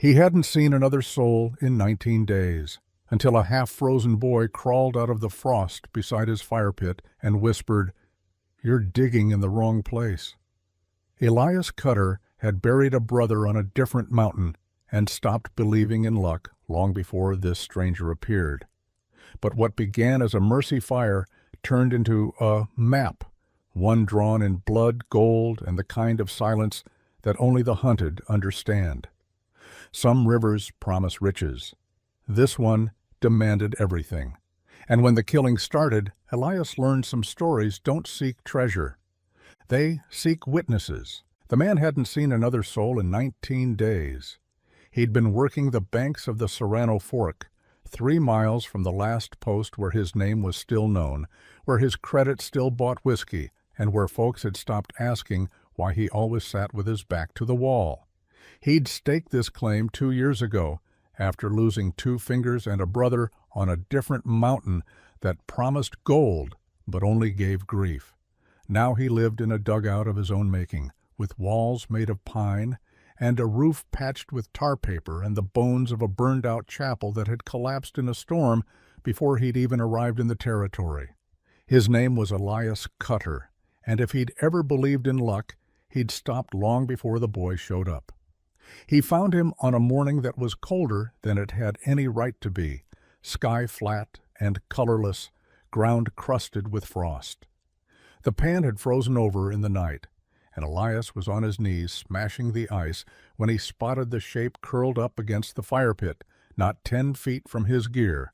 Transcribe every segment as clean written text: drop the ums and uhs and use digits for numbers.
He hadn't seen another soul in 19 days, until a half-frozen boy crawled out of the frost beside his fire pit and whispered, "You're digging in the wrong place." Elias Cutter had buried a brother on a different mountain and stopped believing in luck long before this stranger appeared. But what began as a mercy fire turned into a map, one drawn in blood, gold, and the kind of silence that only the hunted understand. Some rivers promise riches. This one demanded everything. And when the killing started, Elias learned some stories don't seek treasure. They seek witnesses. The man hadn't seen another soul in 19 days. He'd been working the banks of the Serrano Fork, 3 miles from the last post where his name was still known, where his credit still bought whiskey, and where folks had stopped asking why he always sat with his back to the wall. He'd staked this claim 2 years ago, after losing 2 fingers and a brother on a different mountain that promised gold but only gave grief. Now he lived in a dugout of his own making, with walls made of pine, and a roof patched with tar paper and the bones of a burned-out chapel that had collapsed in a storm before he'd even arrived in the territory. His name was Elias Cutter, and if he'd ever believed in luck, he'd stopped long before the boy showed up. He found him on a morning that was colder than it had any right to be, sky flat and colorless, ground crusted with frost. The pan had frozen over in the night, and Elias was on his knees smashing the ice when he spotted the shape curled up against the fire pit, not 10 feet from his gear,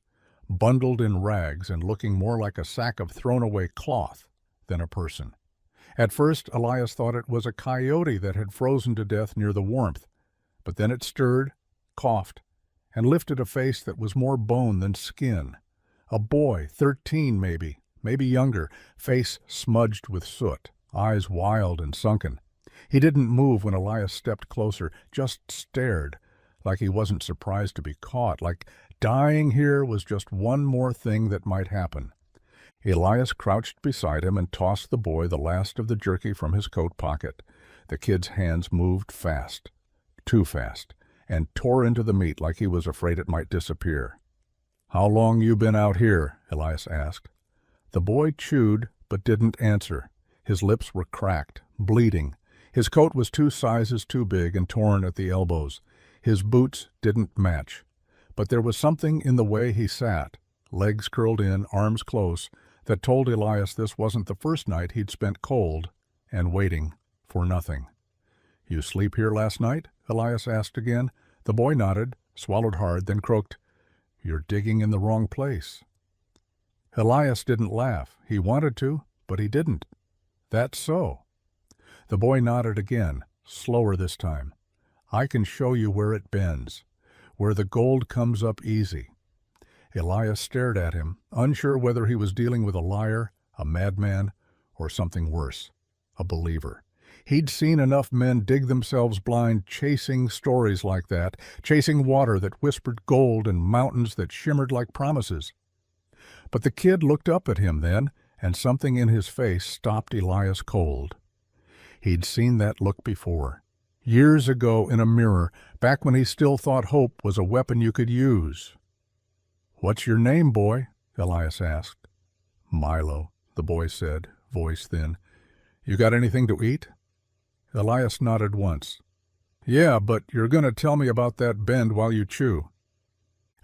bundled in rags and looking more like a sack of thrown-away cloth than a person. At first, Elias thought it was a coyote that had frozen to death near the warmth, but then it stirred, coughed, and lifted a face that was more bone than skin. A boy, 13 maybe younger, face smudged with soot, eyes wild and sunken. He didn't move when Elias stepped closer, just stared, like he wasn't surprised to be caught, like dying here was just one more thing that might happen. Elias crouched beside him and tossed the boy the last of the jerky from his coat pocket. The kid's hands moved fast, too fast, and tore into the meat like he was afraid it might disappear. "How long you been out here?" Elias asked. The boy chewed but didn't answer. His lips were cracked, bleeding. His coat was 2 sizes too big and torn at the elbows. His boots didn't match. But there was something in the way he sat, legs curled in, arms close, that told Elias this wasn't the first night he'd spent cold and waiting for nothing. "You sleep here last night?" Elias asked again. The boy nodded, swallowed hard, then croaked, "You're digging in the wrong place." Elias didn't laugh. He wanted to, but he didn't. "That's so." The boy nodded again, slower this time. "I can show you where it bends, where the gold comes up easy." Elias stared at him, unsure whether he was dealing with a liar, a madman, or something worse, a believer. He'd seen enough men dig themselves blind chasing stories like that, chasing water that whispered gold and mountains that shimmered like promises. But the kid looked up at him then, and something in his face stopped Elias cold. He'd seen that look before, years ago in a mirror, back when he still thought hope was a weapon you could use. "What's your name, boy?" Elias asked. "Milo," the boy said, voice thin. "You got anything to eat?" Elias nodded once. "Yeah, but you're going to tell me about that bend while you chew."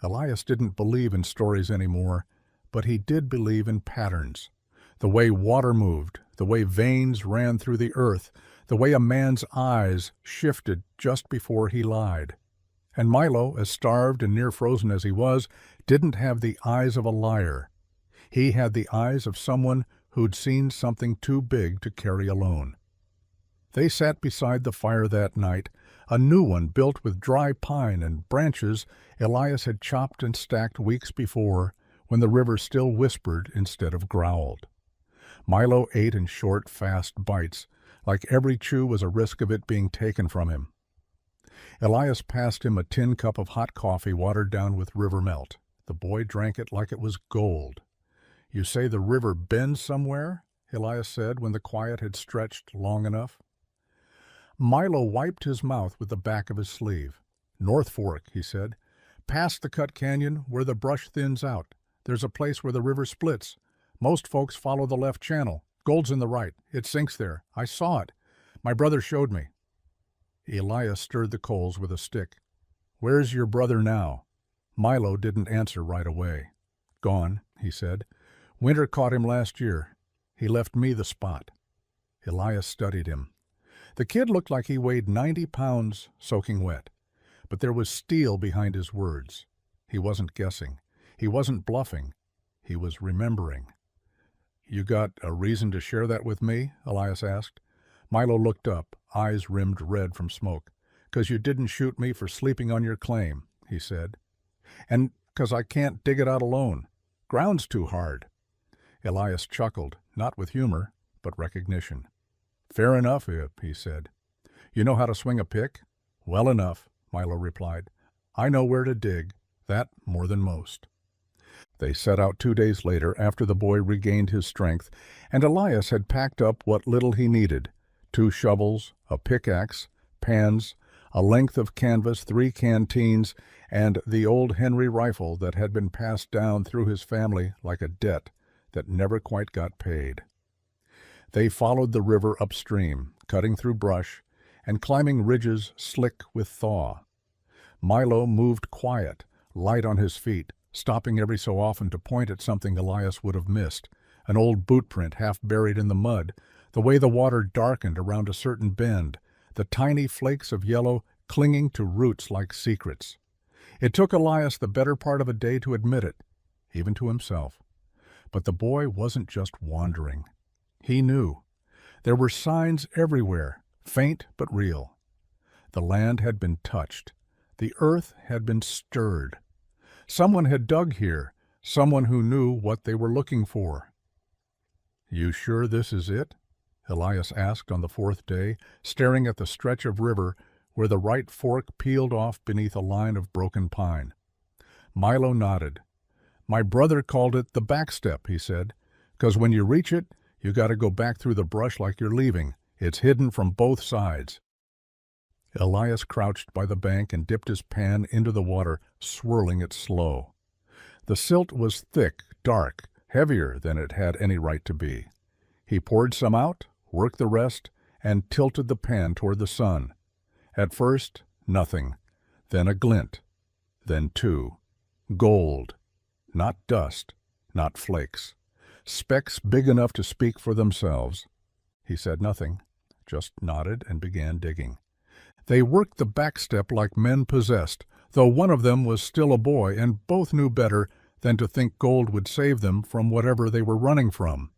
Elias didn't believe in stories anymore, but he did believe in patterns. The way water moved, the way veins ran through the earth, the way a man's eyes shifted just before he lied. And Milo, as starved and near frozen as he was, didn't have the eyes of a liar. He had the eyes of someone who'd seen something too big to carry alone. They sat beside the fire that night, a new one built with dry pine and branches Elias had chopped and stacked weeks before, when the river still whispered instead of growled. Milo ate in short, fast bites, like every chew was a risk of it being taken from him. Elias passed him a tin cup of hot coffee watered down with river melt. The boy drank it like it was gold. "You say the river bends somewhere?" Elias said when the quiet had stretched long enough. Milo wiped his mouth with the back of his sleeve. "North Fork," he said. "Past the cut canyon where the brush thins out. There's a place where the river splits. Most folks follow the left channel. Gold's in the right. It sinks there. I saw it. My brother showed me." Elias stirred the coals with a stick. "Where's your brother now?" Milo didn't answer right away. "Gone," he said. "Winter caught him last year. He left me the spot." Elias studied him. The kid looked like he weighed 90 pounds soaking wet, but there was steel behind his words. He wasn't guessing. He wasn't bluffing. He was remembering. "You got a reason to share that with me?" Elias asked. Milo looked up, eyes rimmed red from smoke. "'Cause you didn't shoot me for sleeping on your claim," he said. "And 'cause I can't dig it out alone. Ground's too hard." Elias chuckled, not with humor, but recognition. "Fair enough, he said. "You know how to swing a pick?" "Well enough," Milo replied. "I know where to dig, that more than most." They set out 2 days later after the boy regained his strength, and Elias had packed up what little he needed: 2 shovels, a pickaxe, pans, a length of canvas, 3 canteens, and the old Henry rifle that had been passed down through his family like a debt that never quite got paid. They followed the river upstream, cutting through brush and climbing ridges slick with thaw. Milo moved quiet, light on his feet, stopping every so often to point at something Elias would have missed, an old boot print half buried in the mud, the way the water darkened around a certain bend, the tiny flakes of yellow clinging to roots like secrets. It took Elias the better part of a day to admit it, even to himself. But the boy wasn't just wandering. He knew. There were signs everywhere, faint but real. The land had been touched. The earth had been stirred. Someone had dug here, someone who knew what they were looking for. "You sure this is it?" Elias asked on the 4th day, staring at the stretch of river where the right fork peeled off beneath a line of broken pine. Milo nodded. "My brother called it the backstep," he said, "'cause when you reach it, you got to go back through the brush like you're leaving. It's hidden from both sides." Elias crouched by the bank and dipped his pan into the water, swirling it slow. The silt was thick, dark, heavier than it had any right to be. He poured some out, worked the rest, and tilted the pan toward the sun. At first, nothing. Then a glint. Then 2. Gold. Not dust. Not flakes. Specks big enough to speak for themselves. He said nothing, just nodded and began digging. They worked the backstep like men possessed, though one of them was still a boy, and both knew better than to think gold would save them from whatever they were running from.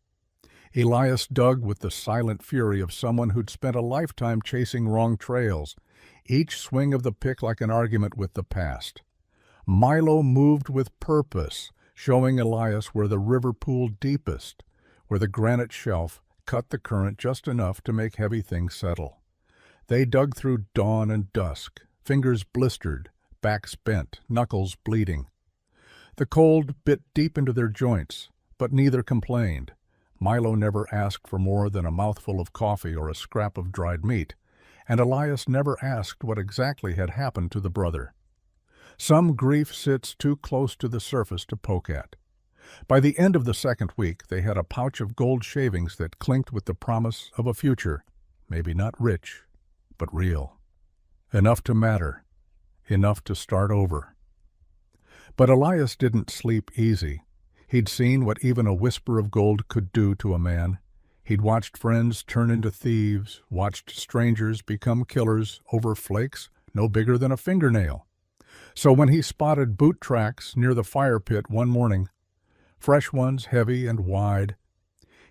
Elias dug with the silent fury of someone who'd spent a lifetime chasing wrong trails, each swing of the pick like an argument with the past. Milo moved with purpose, showing Elias where the river pooled deepest, where the granite shelf cut the current just enough to make heavy things settle. They dug through dawn and dusk, fingers blistered, backs bent, knuckles bleeding. The cold bit deep into their joints, but neither complained. Milo never asked for more than a mouthful of coffee or a scrap of dried meat, and Elias never asked what exactly had happened to the brother. Some grief sits too close to the surface to poke at. By the end of the 2nd week, they had a pouch of gold shavings that clinked with the promise of a future, maybe not rich, but real. Enough to matter. Enough to start over. But Elias didn't sleep easy. He'd seen what even a whisper of gold could do to a man. He'd watched friends turn into thieves, watched strangers become killers over flakes no bigger than a fingernail. So when he spotted boot tracks near the fire pit one morning, fresh ones heavy and wide,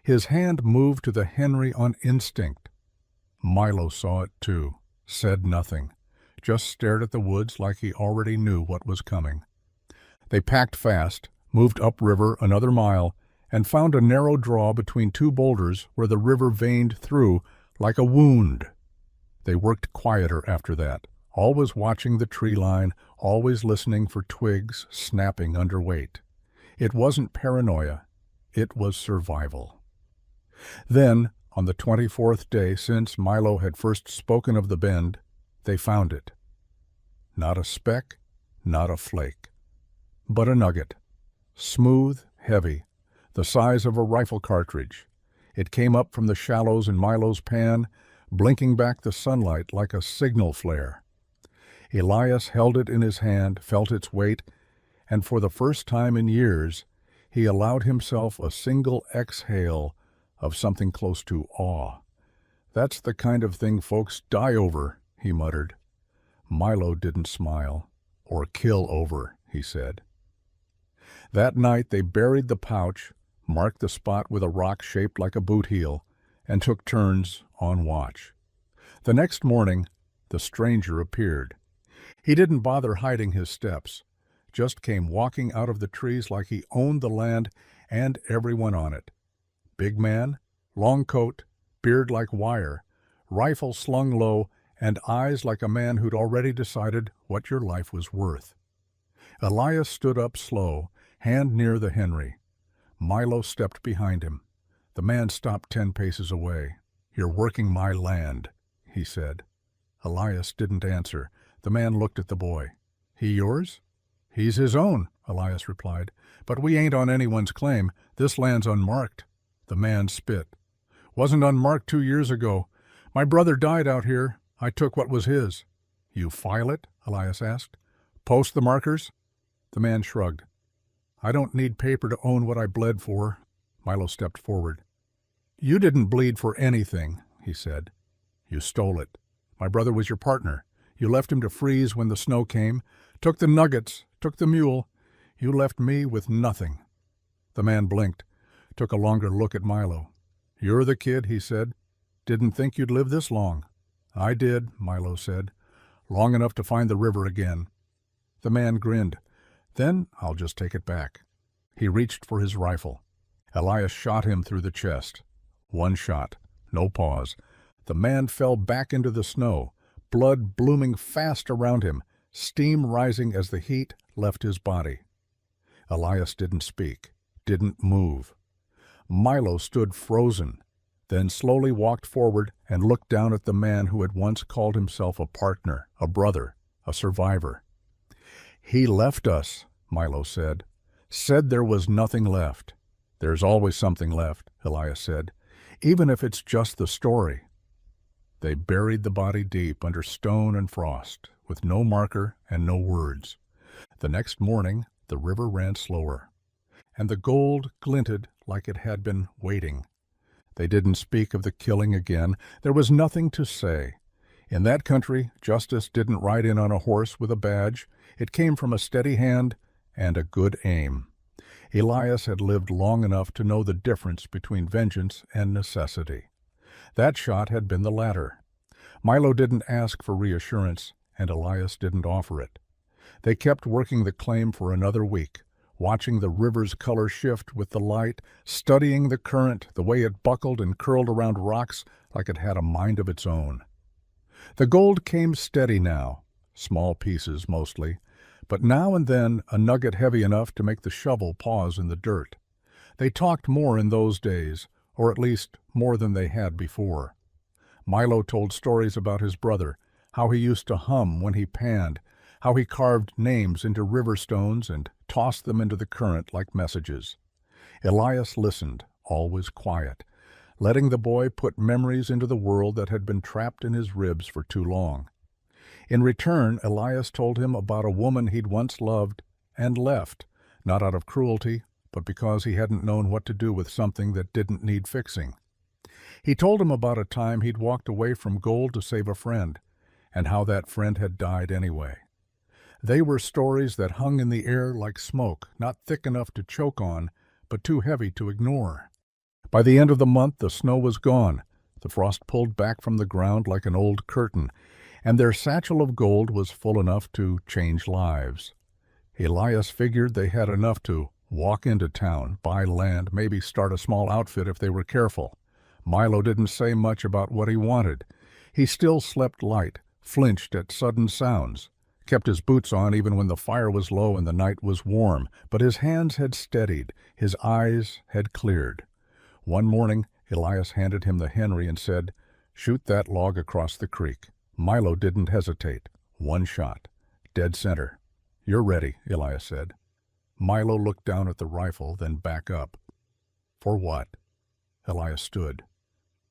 his hand moved to the Henry on instinct. Milo saw it too, said nothing, just stared at the woods like he already knew what was coming. They packed fast, moved upriver another mile, and found a narrow draw between 2 boulders where the river veined through like a wound. They worked quieter after that, always watching the tree line, always listening for twigs snapping under weight. It wasn't paranoia, it was survival. Then, on the 24th day since Milo had first spoken of the bend, they found it. Not a speck, not a flake. But a nugget. Smooth, heavy, the size of a rifle cartridge. It came up from the shallows in Milo's pan, blinking back the sunlight like a signal flare. Elias held it in his hand, felt its weight, and for the first time in years, he allowed himself a single exhale of something close to awe. "That's the kind of thing folks die over," he muttered. Milo didn't smile. "Or kill over," he said. That night they buried the pouch, marked the spot with a rock shaped like a boot heel, and took turns on watch. The next morning, the stranger appeared. He didn't bother hiding his steps, just came walking out of the trees like he owned the land and everyone on it. Big man, long coat, beard like wire, rifle slung low, and eyes like a man who'd already decided what your life was worth. Elias stood up slow, hand near the Henry. Milo stepped behind him. The man stopped 10 paces away. "You're working my land," he said. Elias didn't answer. The man looked at the boy. "He yours?" "He's his own," Elias replied. "But we ain't on anyone's claim. This land's unmarked." The man spit. "Wasn't unmarked 2 years ago. My brother died out here. I took what was his." "You file it?" Elias asked. "Post the markers?" The man shrugged. "I don't need paper to own what I bled for." Milo stepped forward. "You didn't bleed for anything," he said. "You stole it. My brother was your partner. You left him to freeze when the snow came, took the nuggets, took the mule. You left me with nothing." The man blinked, took a longer look at Milo. "You're the kid," he said. "Didn't think you'd live this long." "I did," Milo said. "Long enough to find the river again." The man grinned. "Then I'll just take it back." He reached for his rifle. Elias shot him through the chest. One shot. No pause. The man fell back into the snow, blood blooming fast around him, steam rising as the heat left his body. Elias didn't speak, didn't move. Milo stood frozen, then slowly walked forward and looked down at the man who had once called himself a partner, a brother, a survivor. "He left us," Milo said. "Said there was nothing left." "There's always something left," Elias said, "even if it's just the story." They buried the body deep under stone and frost, with no marker and no words. The next morning the river ran slower, and the gold glinted like it had been waiting. They didn't speak of the killing again. There was nothing to say. In that country, justice didn't ride in on a horse with a badge. It came from a steady hand and a good aim. Elias had lived long enough to know the difference between vengeance and necessity. That shot had been the latter. Milo didn't ask for reassurance, and Elias didn't offer it. They kept working the claim for another week, watching the river's color shift with the light, studying the current, the way it buckled and curled around rocks like it had a mind of its own. The gold came steady now, small pieces mostly, but now and then a nugget heavy enough to make the shovel pause in the dirt. They talked more in those days, or at least more than they had before. Milo told stories about his brother, how he used to hum when he panned, how he carved names into river stones and tossed them into the current like messages. Elias listened, always quiet, letting the boy put memories into the world that had been trapped in his ribs for too long. In return, Elias told him about a woman he'd once loved and left, not out of cruelty, but because he hadn't known what to do with something that didn't need fixing. He told him about a time he'd walked away from gold to save a friend, and how that friend had died anyway. They were stories that hung in the air like smoke, not thick enough to choke on, but too heavy to ignore. By the end of the month, the snow was gone. The frost pulled back from the ground like an old curtain, and their satchel of gold was full enough to change lives. Elias figured they had enough to walk into town, buy land, maybe start a small outfit if they were careful. Milo didn't say much about what he wanted. He still slept light, flinched at sudden sounds, kept his boots on even when the fire was low and the night was warm, but his hands had steadied, his eyes had cleared. One morning, Elias handed him the Henry and said, "Shoot that log across the creek." Milo didn't hesitate. One shot. Dead center. You're ready, Elias said. Milo looked down at the rifle, then back up. For what? Elias stood.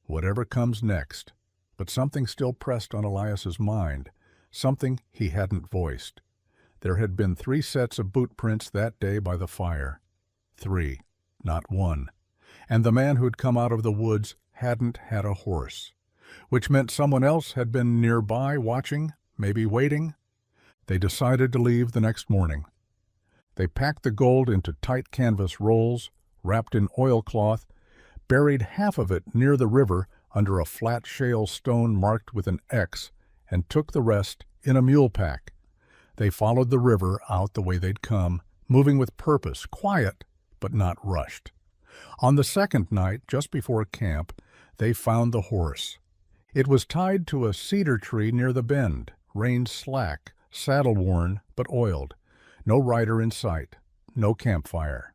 Whatever comes next. But something still pressed on Elias's mind, something he hadn't voiced. There had been 3 sets of boot prints that day by the fire. 3, not 1. And the man who'd come out of the woods hadn't had a horse, which meant someone else had been nearby watching, maybe waiting. They decided to leave the next morning. They packed the gold into tight canvas rolls, wrapped in oilcloth, buried half of it near the river under a flat shale stone marked with an X, and took the rest in a mule pack. They followed the river out the way they'd come, moving with purpose, quiet, but not rushed. On the second night, just before camp, they found the horse. It was tied to a cedar tree near the bend, reins slack, saddle worn, but oiled. No rider in sight, no campfire.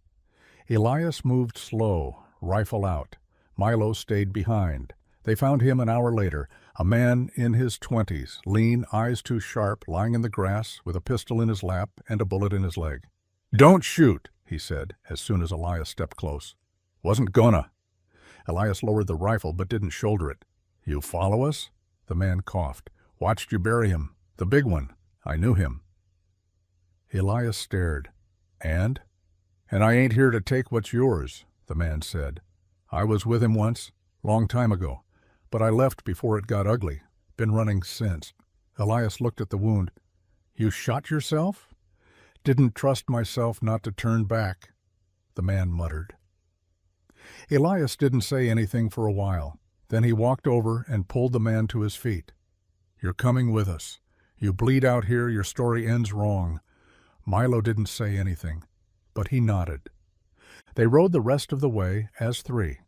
Elias moved slow, rifle out. Milo stayed behind. They found him an hour later, a man in his 20s, lean, eyes too sharp, lying in the grass with a pistol in his lap and a bullet in his leg. "Don't shoot," he said, as soon as Elias stepped close. "Wasn't gonna." Elias lowered the rifle but didn't shoulder it. "You follow us?" The man coughed. "Watched you bury him. The big one. I knew him." Elias stared. "And I ain't here to take what's yours," the man said. "I was with him once, long time ago, but I left before it got ugly. Been running since." Elias looked at the wound. "You shot yourself?" "Didn't trust myself not to turn back," the man muttered. Elias didn't say anything for a while. Then he walked over and pulled the man to his feet. "You're coming with us. You bleed out here, your story ends wrong." Milo didn't say anything, but he nodded. They rode the rest of the way as 3.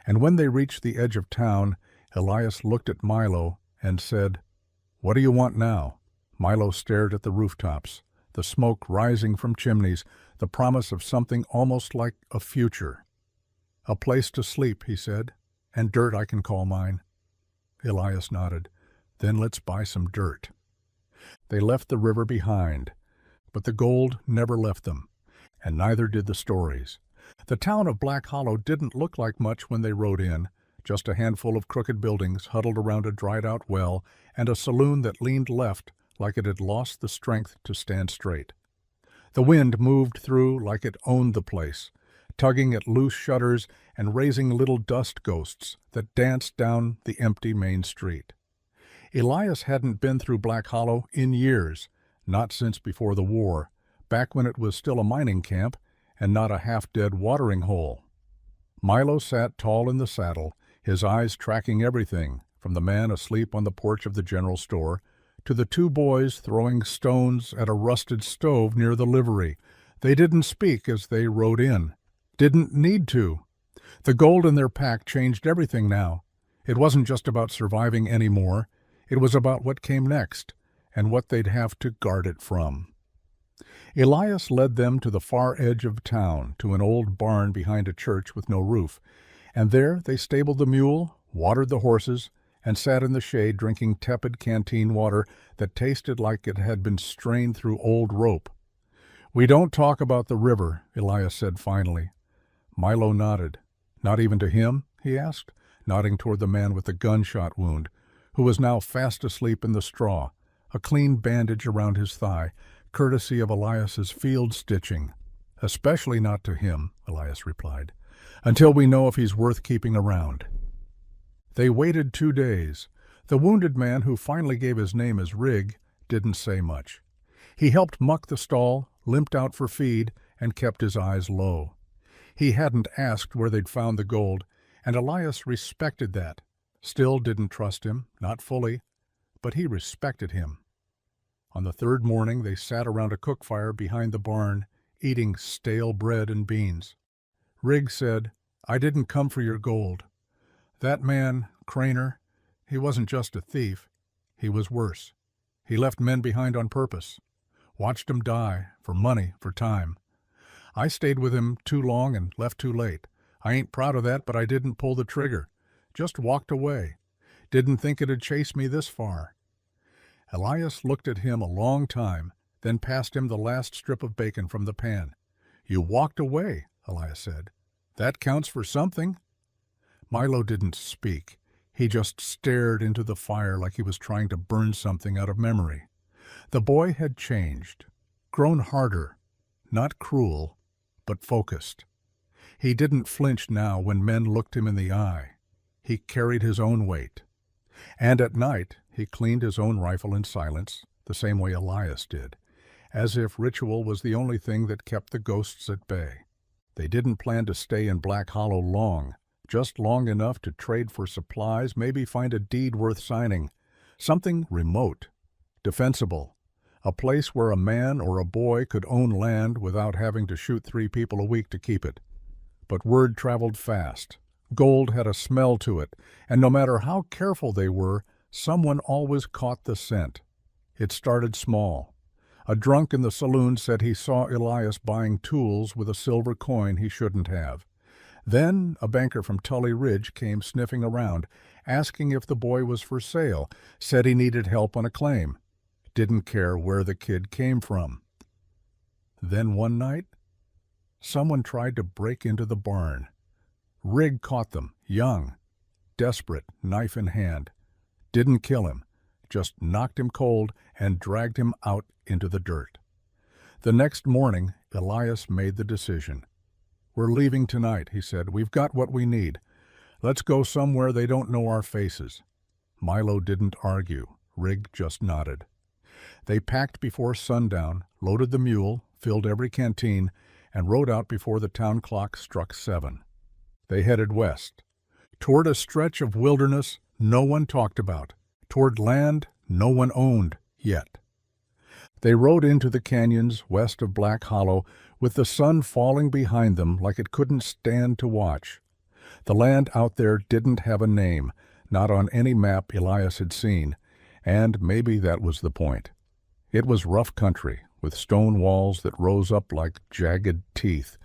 And when they reached the edge of town, Elias looked at Milo and said, "What do you want now?" Milo stared at the rooftops, the smoke rising from chimneys, the promise of something almost like a future. "A place to sleep," he said, "and dirt I can call mine." Elias nodded. "Then let's buy some dirt." They left the river behind, but the gold never left them, and neither did the stories. The town of Black Hollow didn't look like much when they rode in, just a handful of crooked buildings huddled around a dried-out well and a saloon that leaned left like it had lost the strength to stand straight. The wind moved through like it owned the place, tugging at loose shutters and raising little dust ghosts that danced down the empty main street. Elias hadn't been through Black Hollow in years, not since before the war, back when it was still a mining camp and not a half-dead watering hole. Milo sat tall in the saddle, his eyes tracking everything, from the man asleep on the porch of the general store to the 2 boys throwing stones at a rusted stove near the livery. They didn't speak as they rode in. Didn't need to. The gold in their pack changed everything now. It wasn't just about surviving anymore. It was about what came next, and what they'd have to guard it from. Elias led them to the far edge of town, to an old barn behind a church with no roof, and there they stabled the mule, watered the horses, and sat in the shade drinking tepid canteen water that tasted like it had been strained through old rope. "We don't talk about the river," Elias said finally. Milo nodded. "Not even to him?" he asked, nodding toward the man with the gunshot wound, who was now fast asleep in the straw, a clean bandage around his thigh, courtesy of Elias's field stitching. "Especially not to him," Elias replied, "until we know if he's worth keeping around." They waited 2 days. The wounded man, who finally gave his name as Rigg, didn't say much. He helped muck the stall, limped out for feed, and kept his eyes low. He hadn't asked where they'd found the gold, and Elias respected that. Still didn't trust him, not fully, but he respected him. On the 3rd morning they sat around a cook fire behind the barn, eating stale bread and beans. Rigg said, "I didn't come for your gold. That man, Craner, he wasn't just a thief. He was worse. He left men behind on purpose. Watched 'em die, for money, for time. I stayed with him too long and left too late. I ain't proud of that, but I didn't pull the trigger. Just walked away. Didn't think it'd chase me this far." Elias looked at him a long time, then passed him the last strip of bacon from the pan. "You walked away," Elias said. "That counts for something." Milo didn't speak. He just stared into the fire like he was trying to burn something out of memory. The boy had changed, grown harder, not cruel, but focused. He didn't flinch now when men looked him in the eye. He carried his own weight. And at night he cleaned his own rifle in silence, the same way Elias did, as if ritual was the only thing that kept the ghosts at bay. They didn't plan to stay in Black Hollow long, just long enough to trade for supplies, maybe find a deed worth signing, something remote, defensible, a place where a man or a boy could own land without having to shoot 3 people a week to keep it. But word traveled fast. Gold had a smell to it, and no matter how careful they were, someone always caught the scent. It started small. A drunk in the saloon said he saw Elias buying tools with a silver coin he shouldn't have. Then a banker from Tully Ridge came sniffing around, asking if the boy was for sale, said he needed help on a claim. Didn't care where the kid came from. Then one night, someone tried to break into the barn. Rigg caught them, young, desperate, knife in hand. Didn't kill him, just knocked him cold and dragged him out into the dirt. The next morning, Elias made the decision. "We're leaving tonight," he said. "We've got what we need. Let's go somewhere they don't know our faces." Milo didn't argue. Rigg just nodded. They packed before sundown, loaded the mule, filled every canteen, and rode out before the town clock struck 7. They headed west, toward a stretch of wilderness no one talked about, toward land no one owned yet. They rode into the canyons west of Black Hollow, with the sun falling behind them like it couldn't stand to watch. The land out there didn't have a name, not on any map Elias had seen, and maybe that was the point. It was rough country, with stone walls that rose up like jagged teeth,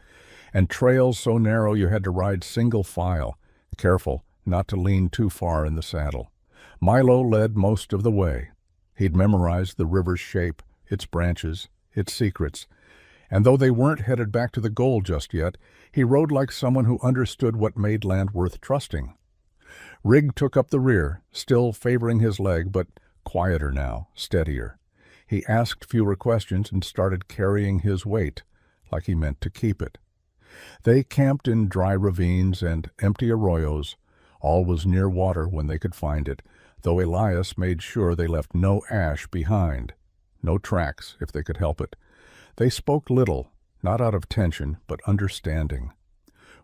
and trails so narrow you had to ride single file, careful not to lean too far in the saddle. Milo led most of the way. He'd memorized the river's shape, its branches, its secrets, and though they weren't headed back to the goal just yet, he rode like someone who understood what made land worth trusting. Rigg took up the rear, still favoring his leg, but quieter now, steadier. He asked fewer questions and started carrying his weight, like he meant to keep it. They camped in dry ravines and empty arroyos. All was near water when they could find it, though Elias made sure they left no ash behind. No tracks, if they could help it. They spoke little, not out of tension, but understanding.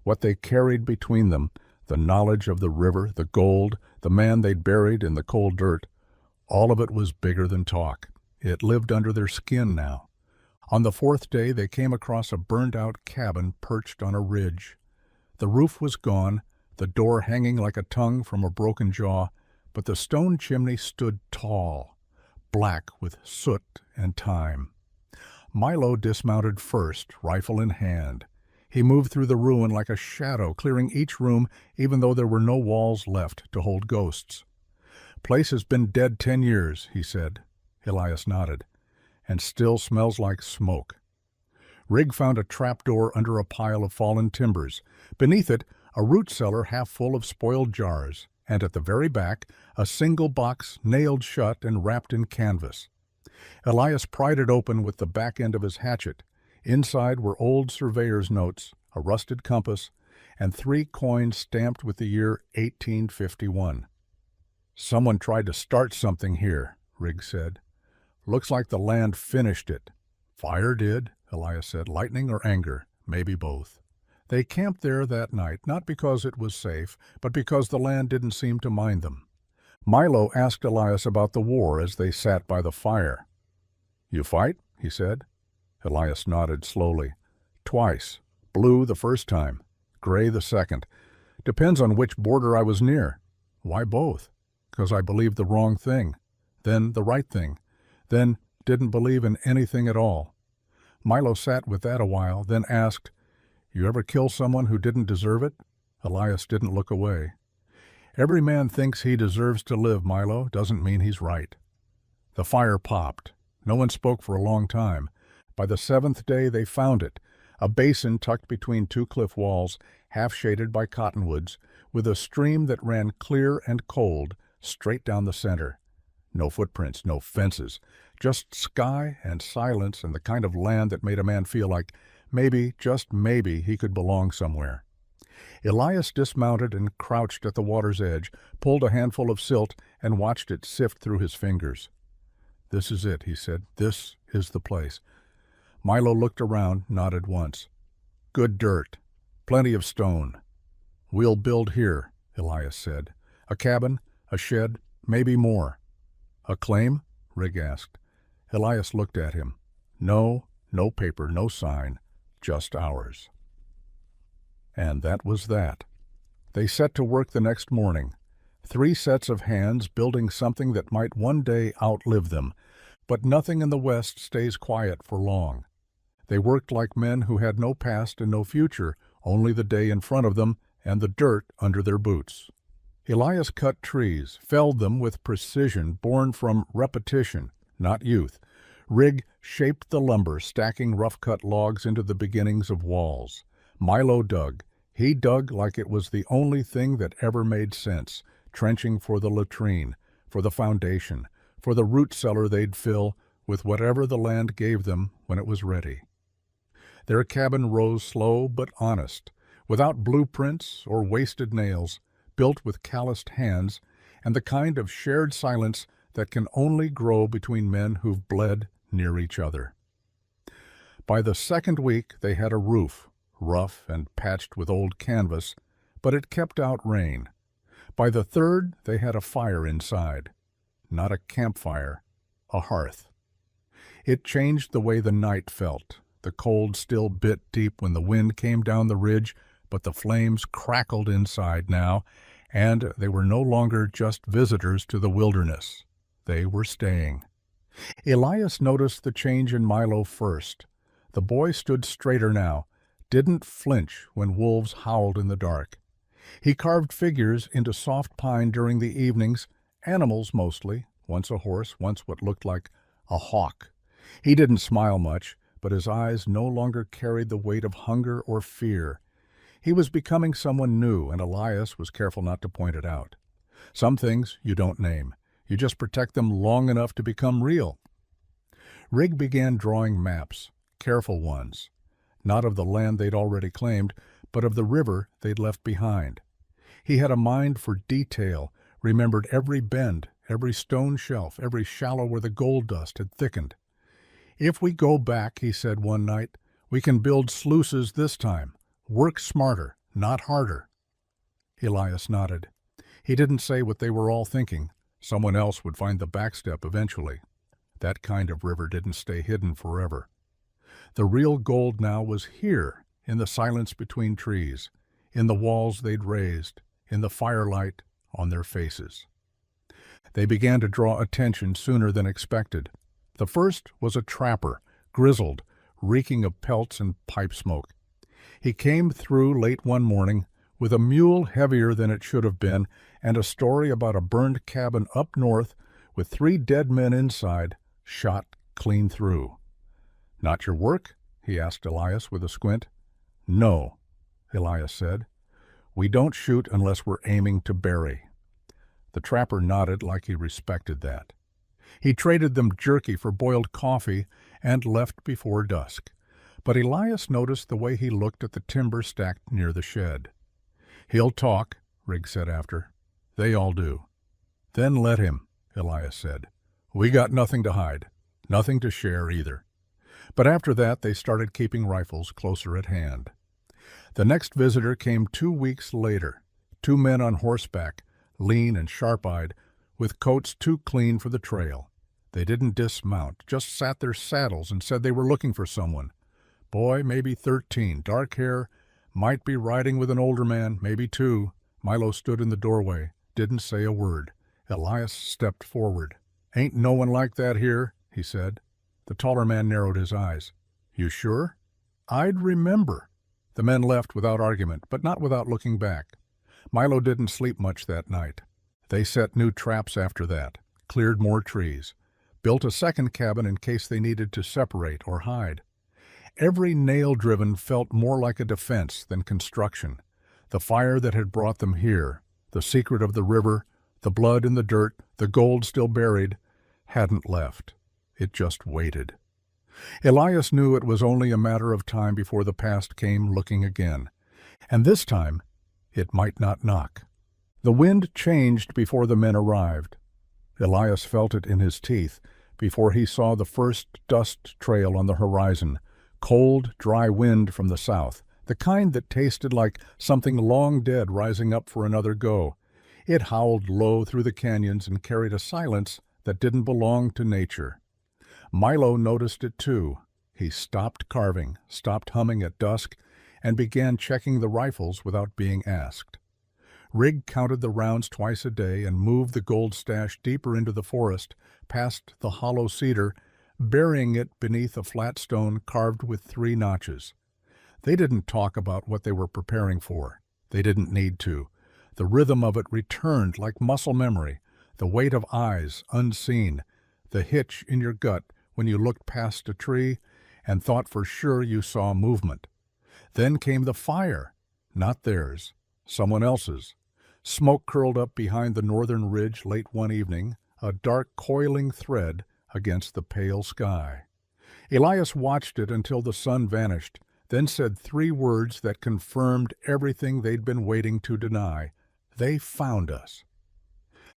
What they carried between them, the knowledge of the river, the gold, the man they'd buried in the cold dirt, all of it was bigger than talk. It lived under their skin now. On the 4th day they came across a burned-out cabin perched on a ridge. The roof was gone, the door hanging like a tongue from a broken jaw, but the stone chimney stood tall, black with soot and time. Milo dismounted first, rifle in hand. He moved through the ruin like a shadow, clearing each room even though there were no walls left to hold ghosts. "Place has been dead 10 years, he said. Elias nodded. "And still smells like smoke." Rigg found a trapdoor under a pile of fallen timbers. Beneath it, a root cellar half full of spoiled jars, and at the very back, a single box nailed shut and wrapped in canvas. Elias pried it open with the back end of his hatchet. Inside were old surveyor's notes, a rusted compass, and 3 coins stamped with the year 1851. "Someone tried to start something here," Rigg said. "Looks like the land finished it." "Fire did," Elias said. "Lightning or anger, maybe both." They camped there that night, not because it was safe, but because the land didn't seem to mind them. Milo asked Elias about the war as they sat by the fire. "You fight?" he said. Elias nodded slowly. "Twice. Blue the first time, gray the second. Depends on which border I was near." "Why both?" "'Cause I believed the wrong thing, then the right thing, then didn't believe in anything at all." Milo sat with that a while, then asked, "You ever kill someone who didn't deserve it?" Elias didn't look away. "Every man thinks he deserves to live, Milo, doesn't mean he's right." The fire popped. No one spoke for a long time. By the seventh day they found it, a basin tucked between two cliff walls, half shaded by cottonwoods, with a stream that ran clear and cold straight down the center. No footprints, no fences, just sky and silence and the kind of land that made a man feel like maybe, just maybe, he could belong somewhere. Elias dismounted and crouched at the water's edge, pulled a handful of silt, and watched it sift through his fingers. "This is it," he said. "This is the place." Milo looked around, nodded once. "Good dirt. Plenty of stone." "We'll build here," Elias said. "A cabin, a shed, maybe more." "A claim?" Rigg asked. Elias looked at him. "No, no paper, no sign, just ours." And that was that. They set to work the next morning. 3 sets of hands building something that might one day outlive them. But nothing in the West stays quiet for long. They worked like men who had no past and no future, only the day in front of them and the dirt under their boots. Elias cut trees, felled them with precision born from repetition, not youth. Rigg shaped the lumber, stacking rough-cut logs into the beginnings of walls. Milo dug. He dug like it was the only thing that ever made sense, trenching for the latrine, for the foundation, for the root cellar they'd fill with whatever the land gave them when it was ready. Their cabin rose slow but honest, without blueprints or wasted nails, built with calloused hands, and the kind of shared silence that can only grow between men who've bled near each other. By the second week they had a roof, rough and patched with old canvas, but it kept out rain. By the third they had a fire inside. Not a campfire, a hearth. It changed the way the night felt. The cold still bit deep when the wind came down the ridge, but the flames crackled inside now, and they were no longer just visitors to the wilderness. They were staying. Elias noticed the change in Milo first. The boy stood straighter now, didn't flinch when wolves howled in the dark. He carved figures into soft pine during the evenings, animals mostly, once a horse, once what looked like a hawk. He didn't smile much, but his eyes no longer carried the weight of hunger or fear. He was becoming someone new, and Elias was careful not to point it out. Some things you don't name. You just protect them long enough to become real. Rigg began drawing maps, careful ones, not of the land they'd already claimed, but of the river they'd left behind. He had a mind for detail, remembered every bend, every stone shelf, every shallow where the gold dust had thickened. "If we go back," he said one night, "we can build sluices this time. Work smarter, not harder." Elias nodded. He didn't say what they were all thinking. Someone else would find the backstep eventually. That kind of river didn't stay hidden forever. The real gold now was here, in the silence between trees, in the walls they'd raised, in the firelight on their faces. They began to draw attention sooner than expected. The first was a trapper, grizzled, reeking of pelts and pipe smoke. He came through late one morning with a mule heavier than it should have been and a story about a burned cabin up north with 3 dead men inside, shot clean through. "Not your work?" he asked Elias with a squint. "No," Elias said. "We don't shoot unless we're aiming to bury." The trapper nodded like he respected that. He traded them jerky for boiled coffee and left before dusk. But Elias noticed the way he looked at the timber stacked near the shed. "He'll talk," Rigg said after. "They all do." "Then let him," Elias said. "We got nothing to hide, nothing to share either." But after that they started keeping rifles closer at hand. The next visitor came 2 weeks later. 2 men on horseback, lean and sharp-eyed, with coats too clean for the trail. They didn't dismount, just sat their saddles and said they were looking for someone. Boy, maybe 13, dark hair, might be riding with an older man, maybe 2. Milo stood in the doorway, didn't say a word. Elias stepped forward. "Ain't no one like that here," he said. The taller man narrowed his eyes. "You sure?" "I'd remember." The men left without argument, but not without looking back. Milo didn't sleep much that night. They set new traps after that, cleared more trees. built a second cabin in case they needed to separate or hide. Every nail driven felt more like a defense than construction. The fire that had brought them here, the secret of the river, the blood in the dirt, the gold still buried, hadn't left. It just waited. Elias knew it was only a matter of time before the past came looking again. And this time, it might not knock. The wind changed before the men arrived. Elias felt it in his teeth before he saw the first dust trail on the horizon, cold, dry wind from the south, the kind that tasted like something long dead rising up for another go. It howled low through the canyons and carried a silence that didn't belong to nature. Milo noticed it too. He stopped carving, stopped humming at dusk, and began checking the rifles without being asked. Rigg counted the rounds twice a day and moved the gold stash deeper into the forest, past the hollow cedar, burying it beneath a flat stone carved with 3 notches. They didn't talk about what they were preparing for. They didn't need to. The rhythm of it returned like muscle memory, the weight of eyes unseen, the hitch in your gut when you looked past a tree and thought for sure you saw movement. Then came the fire, not theirs, someone else's. Smoke curled up behind the northern ridge late one evening, a dark coiling thread against the pale sky. Elias watched it until the sun vanished, then said 3 words that confirmed everything they'd been waiting to deny. They found us.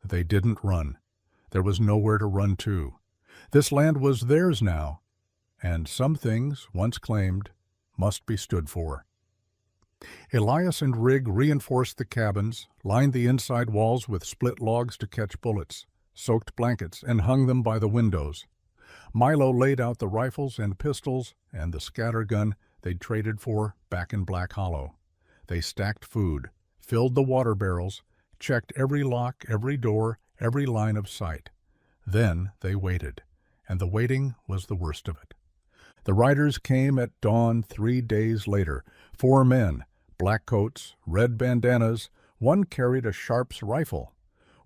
They didn't run. There was nowhere to run to. This land was theirs now, and some things, once claimed, must be stood for. Elias and Rigg reinforced the cabins, lined the inside walls with split logs to catch bullets, soaked blankets, and hung them by the windows. Milo laid out the rifles and pistols and the scattergun they'd traded for back in Black Hollow. They stacked food, filled the water barrels, checked every lock, every door, every line of sight. Then they waited, and the waiting was the worst of it. The riders came at dawn 3 days later, 4 men, black coats, red bandanas. One carried a Sharp's rifle.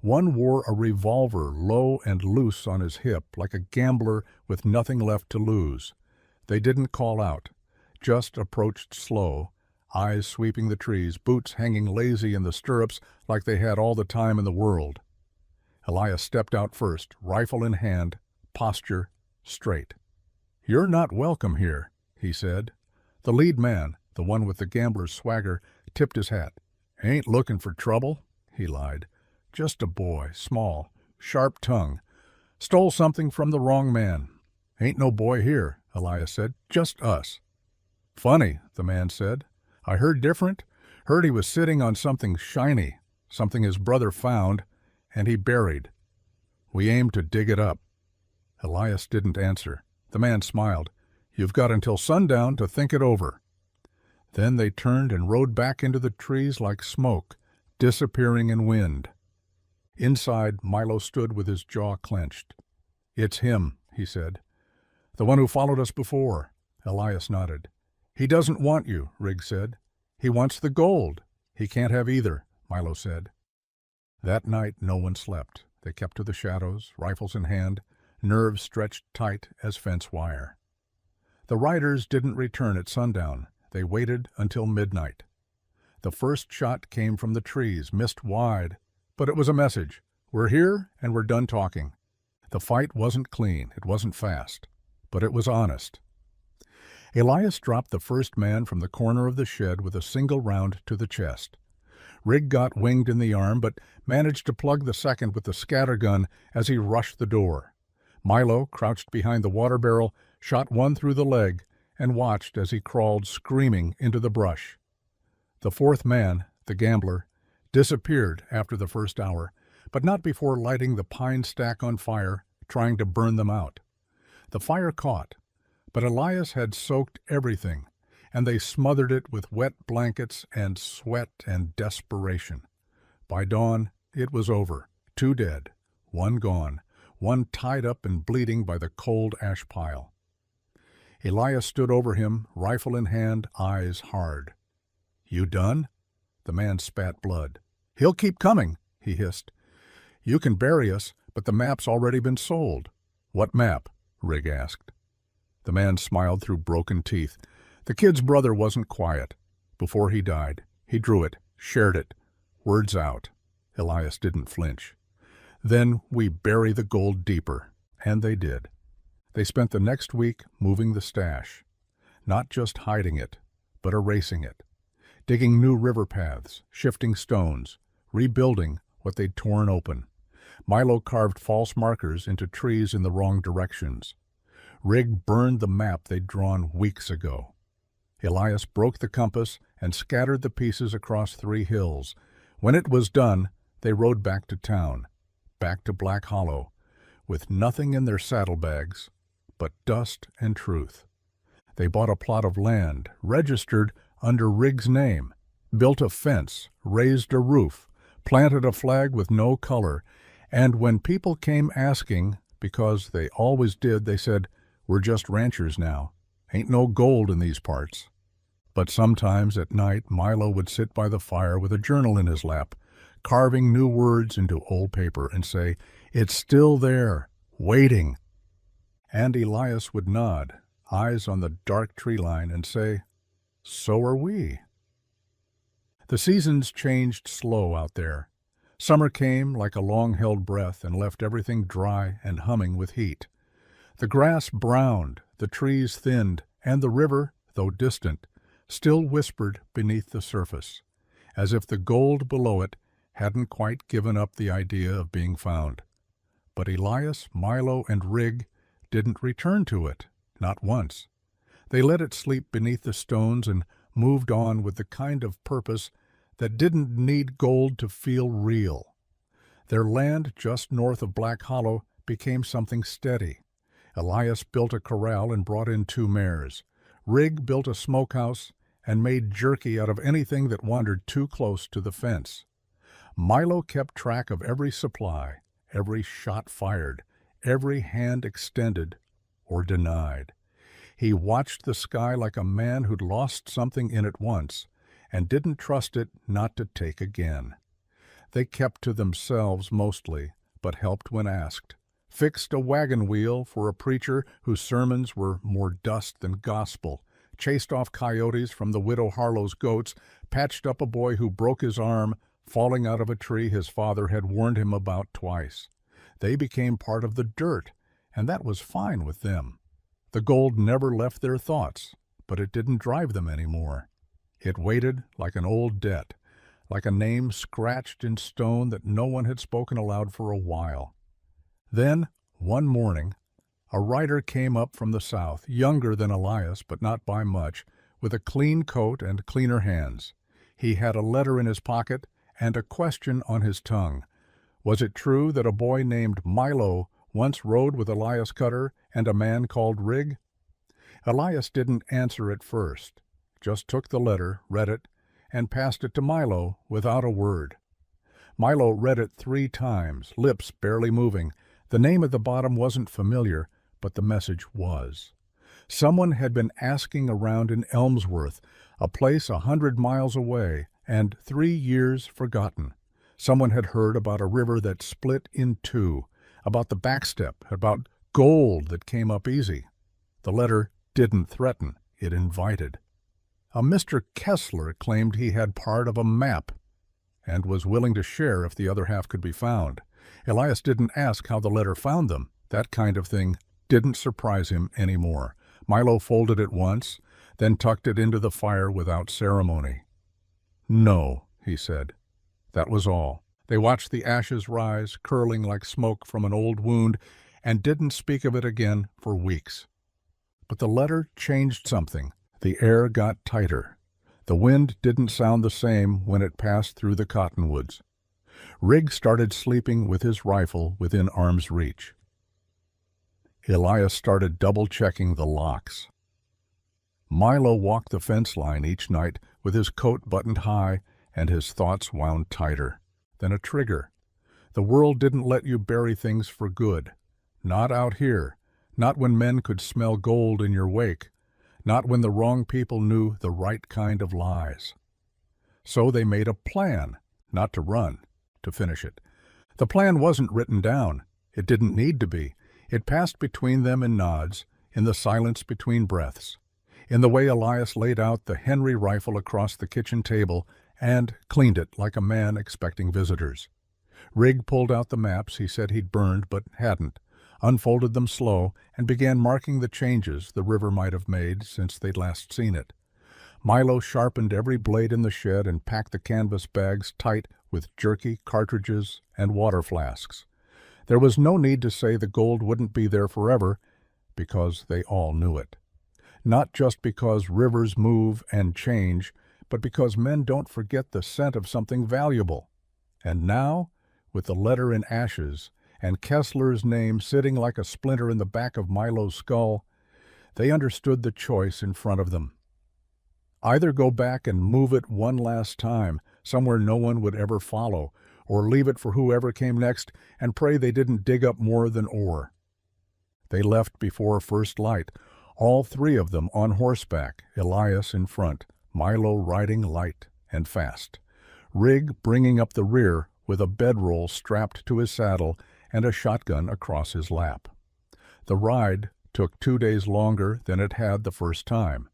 One wore a revolver low and loose on his hip, like a gambler with nothing left to lose. They didn't call out, just approached slow, eyes sweeping the trees, boots hanging lazy in the stirrups like they had all the time in the world. Elias stepped out first, rifle in hand, posture straight. "You're not welcome here," he said. The lead man, the one with the gambler's swagger, tipped his hat. "Ain't looking for trouble," he lied. "Just a boy, small, sharp tongue. Stole something from the wrong man." "Ain't no boy here," Elias said. "Just us." "Funny," the man said. "I heard different. Heard he was sitting on something shiny, something his brother found, and he buried. We aim to dig it up." Elias didn't answer. The man smiled. "You've got until sundown to think it over." Then they turned and rode back into the trees like smoke, disappearing in wind. Inside, Milo stood with his jaw clenched. "It's him," he said. "The one who followed us before." Elias nodded. "He doesn't want you," Rigg said. "He wants the gold." "He can't have either," Milo said. That night no one slept. They kept to the shadows, rifles in hand, nerves stretched tight as fence wire. The riders didn't return at sundown. They waited until midnight. The first shot came from the trees, missed wide, but it was a message. We're here and we're done talking. The fight wasn't clean, it wasn't fast, but it was honest. Elias dropped the first man from the corner of the shed with a single round to the chest. Rigg got winged in the arm, but managed to plug the second with the scattergun as he rushed the door. Milo, crouched behind the water barrel, shot one through the leg and watched as he crawled screaming into the brush. The fourth man, the gambler, disappeared after the first hour, but not before lighting the pine stack on fire, trying to burn them out. The fire caught, but Elias had soaked everything, and they smothered it with wet blankets and sweat and desperation. By dawn, it was over. 2 dead, 1 gone, 1 tied up and bleeding by the cold ash pile. Elias stood over him, rifle in hand, eyes hard. "You done?" The man spat blood. "He'll keep coming," he hissed. "You can bury us, but the map's already been sold." "What map?" Rigg asked. The man smiled through broken teeth. The kid's brother wasn't quiet. Before he died, he drew it, shared it. Words out. Elias didn't flinch. "Then we bury the gold deeper." And they did. They spent the next week moving the stash. Not just hiding it, but erasing it. Digging new river paths, shifting stones, rebuilding what they'd torn open. Milo carved false markers into trees in the wrong directions. Rigg burned the map they'd drawn weeks ago. Elias broke the compass and scattered the pieces across 3 hills. When it was done, they rode back to town, back to Black Hollow, with nothing in their saddlebags but dust and truth. They bought a plot of land, registered under Rigg's name, built a fence, raised a roof, planted a flag with no color, and when people came asking, because they always did, they said, "We're just ranchers now. Ain't no gold in these parts." But sometimes at night Milo would sit by the fire with a journal in his lap, carving new words into old paper and say, "It's still there, waiting." And Elias would nod, eyes on the dark tree line, and say, "So are we." The seasons changed slow out there. Summer came like a long-held breath and left everything dry and humming with heat. The grass browned, the trees thinned, and the river, though distant, still whispered beneath the surface, as if the gold below it hadn't quite given up the idea of being found. But Elias, Milo, and Rigg didn't return to it, not once. They let it sleep beneath the stones and moved on with the kind of purpose that didn't need gold to feel real. Their land just north of Black Hollow became something steady. Elias built a corral and brought in 2 mares. Rigg built a smokehouse and made jerky out of anything that wandered too close to the fence. Milo kept track of every supply, every shot fired, every hand extended or denied. He watched the sky like a man who'd lost something in it once and didn't trust it not to take again. They kept to themselves mostly, but helped when asked. Fixed a wagon wheel for a preacher whose sermons were more dust than gospel, chased off coyotes from the widow Harlow's goats, patched up a boy who broke his arm falling out of a tree his father had warned him about twice. They became part of the dirt, and that was fine with them. The gold never left their thoughts, but it didn't drive them anymore. It waited like an old debt, like a name scratched in stone that no one had spoken aloud for a while. Then, one morning, a rider came up from the south, younger than Elias, but not by much, with a clean coat and cleaner hands. He had a letter in his pocket and a question on his tongue. Was it true that a boy named Milo once rode with Elias Cutter and a man called Rigg? Elias didn't answer at first, just took the letter, read it, and passed it to Milo without a word. Milo read it 3 times, lips barely moving. The name at the bottom wasn't familiar, but the message was. Someone had been asking around in Elmsworth, a place 100 miles away, and 3 years forgotten. Someone had heard about a river that split in 2, about the backstep, about gold that came up easy. The letter didn't threaten, it invited. A Mr. Kessler claimed he had part of a map and was willing to share if the other half could be found. Elias didn't ask how the letter found them. That kind of thing didn't surprise him anymore. Milo folded it once, then tucked it into the fire without ceremony. "No," he said. That was all. They watched the ashes rise, curling like smoke from an old wound, and didn't speak of it again for weeks. But the letter changed something. The air got tighter. The wind didn't sound the same when it passed through the cottonwoods. Rigg started sleeping with his rifle within arm's reach. Elias started double-checking the locks. Milo walked the fence line each night with his coat buttoned high and his thoughts wound tighter. Then a trigger. The world didn't let you bury things for good. Not out here. Not when men could smell gold in your wake. Not when the wrong people knew the right kind of lies. So they made a plan, not to run, to finish it. The plan wasn't written down. It didn't need to be. It passed between them in nods, in the silence between breaths, in the way Elias laid out the Henry rifle across the kitchen table and cleaned it like a man expecting visitors. Rigg pulled out the maps he said he'd burned but hadn't, unfolded them slow, and began marking the changes the river might have made since they'd last seen it. Milo sharpened every blade in the shed and packed the canvas bags tight with jerky, cartridges, and water flasks. There was no need to say the gold wouldn't be there forever, because they all knew it. Not just because rivers move and change, but because men don't forget the scent of something valuable. And now, with the letter in ashes, and Kessler's name sitting like a splinter in the back of Milo's skull, they understood the choice in front of them. Either go back and move it one last time, somewhere no one would ever follow, or leave it for whoever came next and pray they didn't dig up more than ore. They left before first light, all three of them on horseback, Elias in front, Milo riding light and fast, Rigg bringing up the rear with a bedroll strapped to his saddle and a shotgun across his lap. The ride took 2 days longer than it had the first time.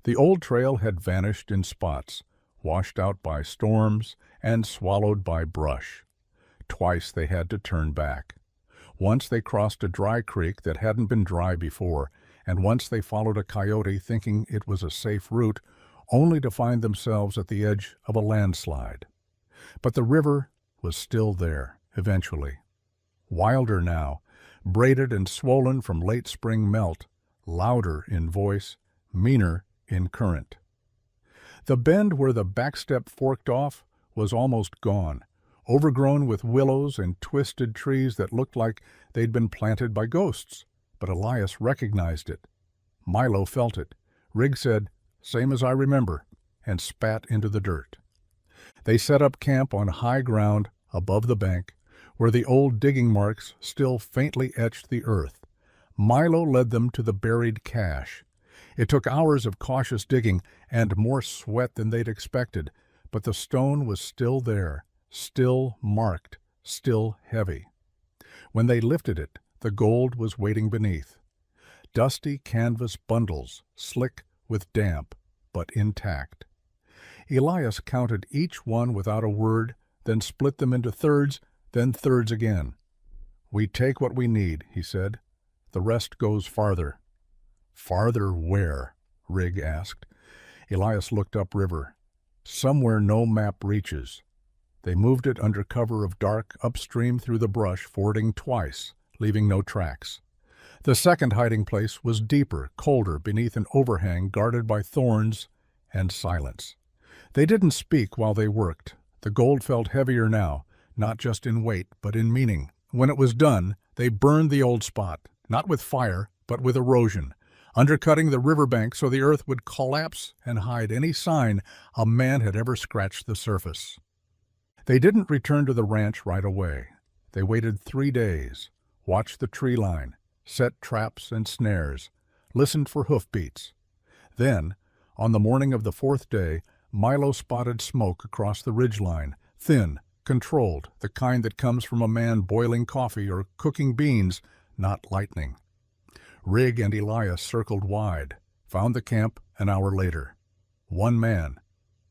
The old trail had vanished in spots, washed out by storms and swallowed by brush. Twice they had to turn back. Once they crossed a dry creek that hadn't been dry before, and once they followed a coyote thinking it was a safe route, only to find themselves at the edge of a landslide. But the river was still there, eventually. Wilder now, braided and swollen from late spring melt, louder in voice, meaner in current. The bend where the backstep forked off was almost gone, overgrown with willows and twisted trees that looked like they'd been planted by ghosts. But Elias recognized it. Milo felt it. Rigg said, "Same as I remember," and spat into the dirt. They set up camp on high ground above the bank, where the old digging marks still faintly etched the earth. Milo led them to the buried cache. It took hours of cautious digging and more sweat than they'd expected, but the stone was still there, still marked, still heavy. When they lifted it, the gold was waiting beneath. Dusty canvas bundles, slick with damp, but intact. Elias counted each one without a word, then split them into thirds, then thirds again. "We take what we need," he said. "The rest goes farther." "Farther where?" Rigg asked. Elias looked upriver. "Somewhere no map reaches." They moved it under cover of dark upstream through the brush, fording twice, leaving no tracks. The second hiding place was deeper, colder, beneath an overhang guarded by thorns and silence. They didn't speak while they worked. The gold felt heavier now, not just in weight, but in meaning. When it was done, they burned the old spot, not with fire, but with erosion, undercutting the riverbank so the earth would collapse and hide any sign a man had ever scratched the surface. They didn't return to the ranch right away. They waited 3 days, watched the tree line, set traps and snares, listened for hoofbeats. Then, on the morning of the 4th day, Milo spotted smoke across the ridgeline, thin, controlled, the kind that comes from a man boiling coffee or cooking beans, not lightning. Rigg and Elias circled wide, found the camp an hour later. One man,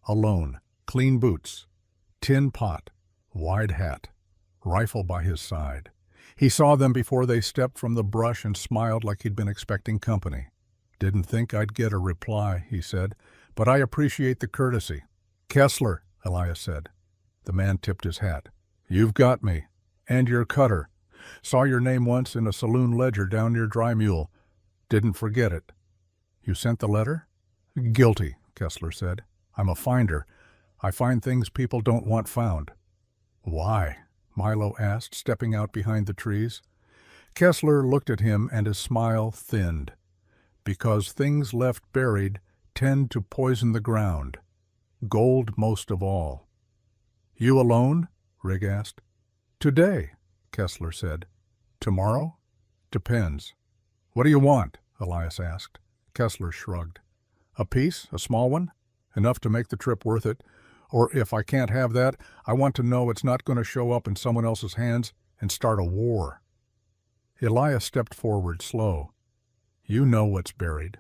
alone, clean boots, tin pot, wide hat, rifle by his side. He saw them before they stepped from the brush and smiled like he'd been expecting company. "Didn't think I'd get a reply," he said, "but I appreciate the courtesy." "Kessler," Elias said. The man tipped his hat. "You've got me. And your Cutter. Saw your name once in a saloon ledger down near Dry Mule. Didn't forget it." "You sent the letter?" "Guilty," Kessler said. "I'm a finder. I find things people don't want found." "Why?" Milo asked, stepping out behind the trees. Kessler looked at him and his smile thinned. "Because things left buried tend to poison the ground. Gold most of all." "You alone?" Rigg asked. "Today," Kessler said. "Tomorrow?" "Depends." "What do you want?" Elias asked. Kessler shrugged. "A piece, a small one? Enough to make the trip worth it. Or if I can't have that, I want to know it's not going to show up in someone else's hands and start a war." Elias stepped forward, slow. "You know what's buried."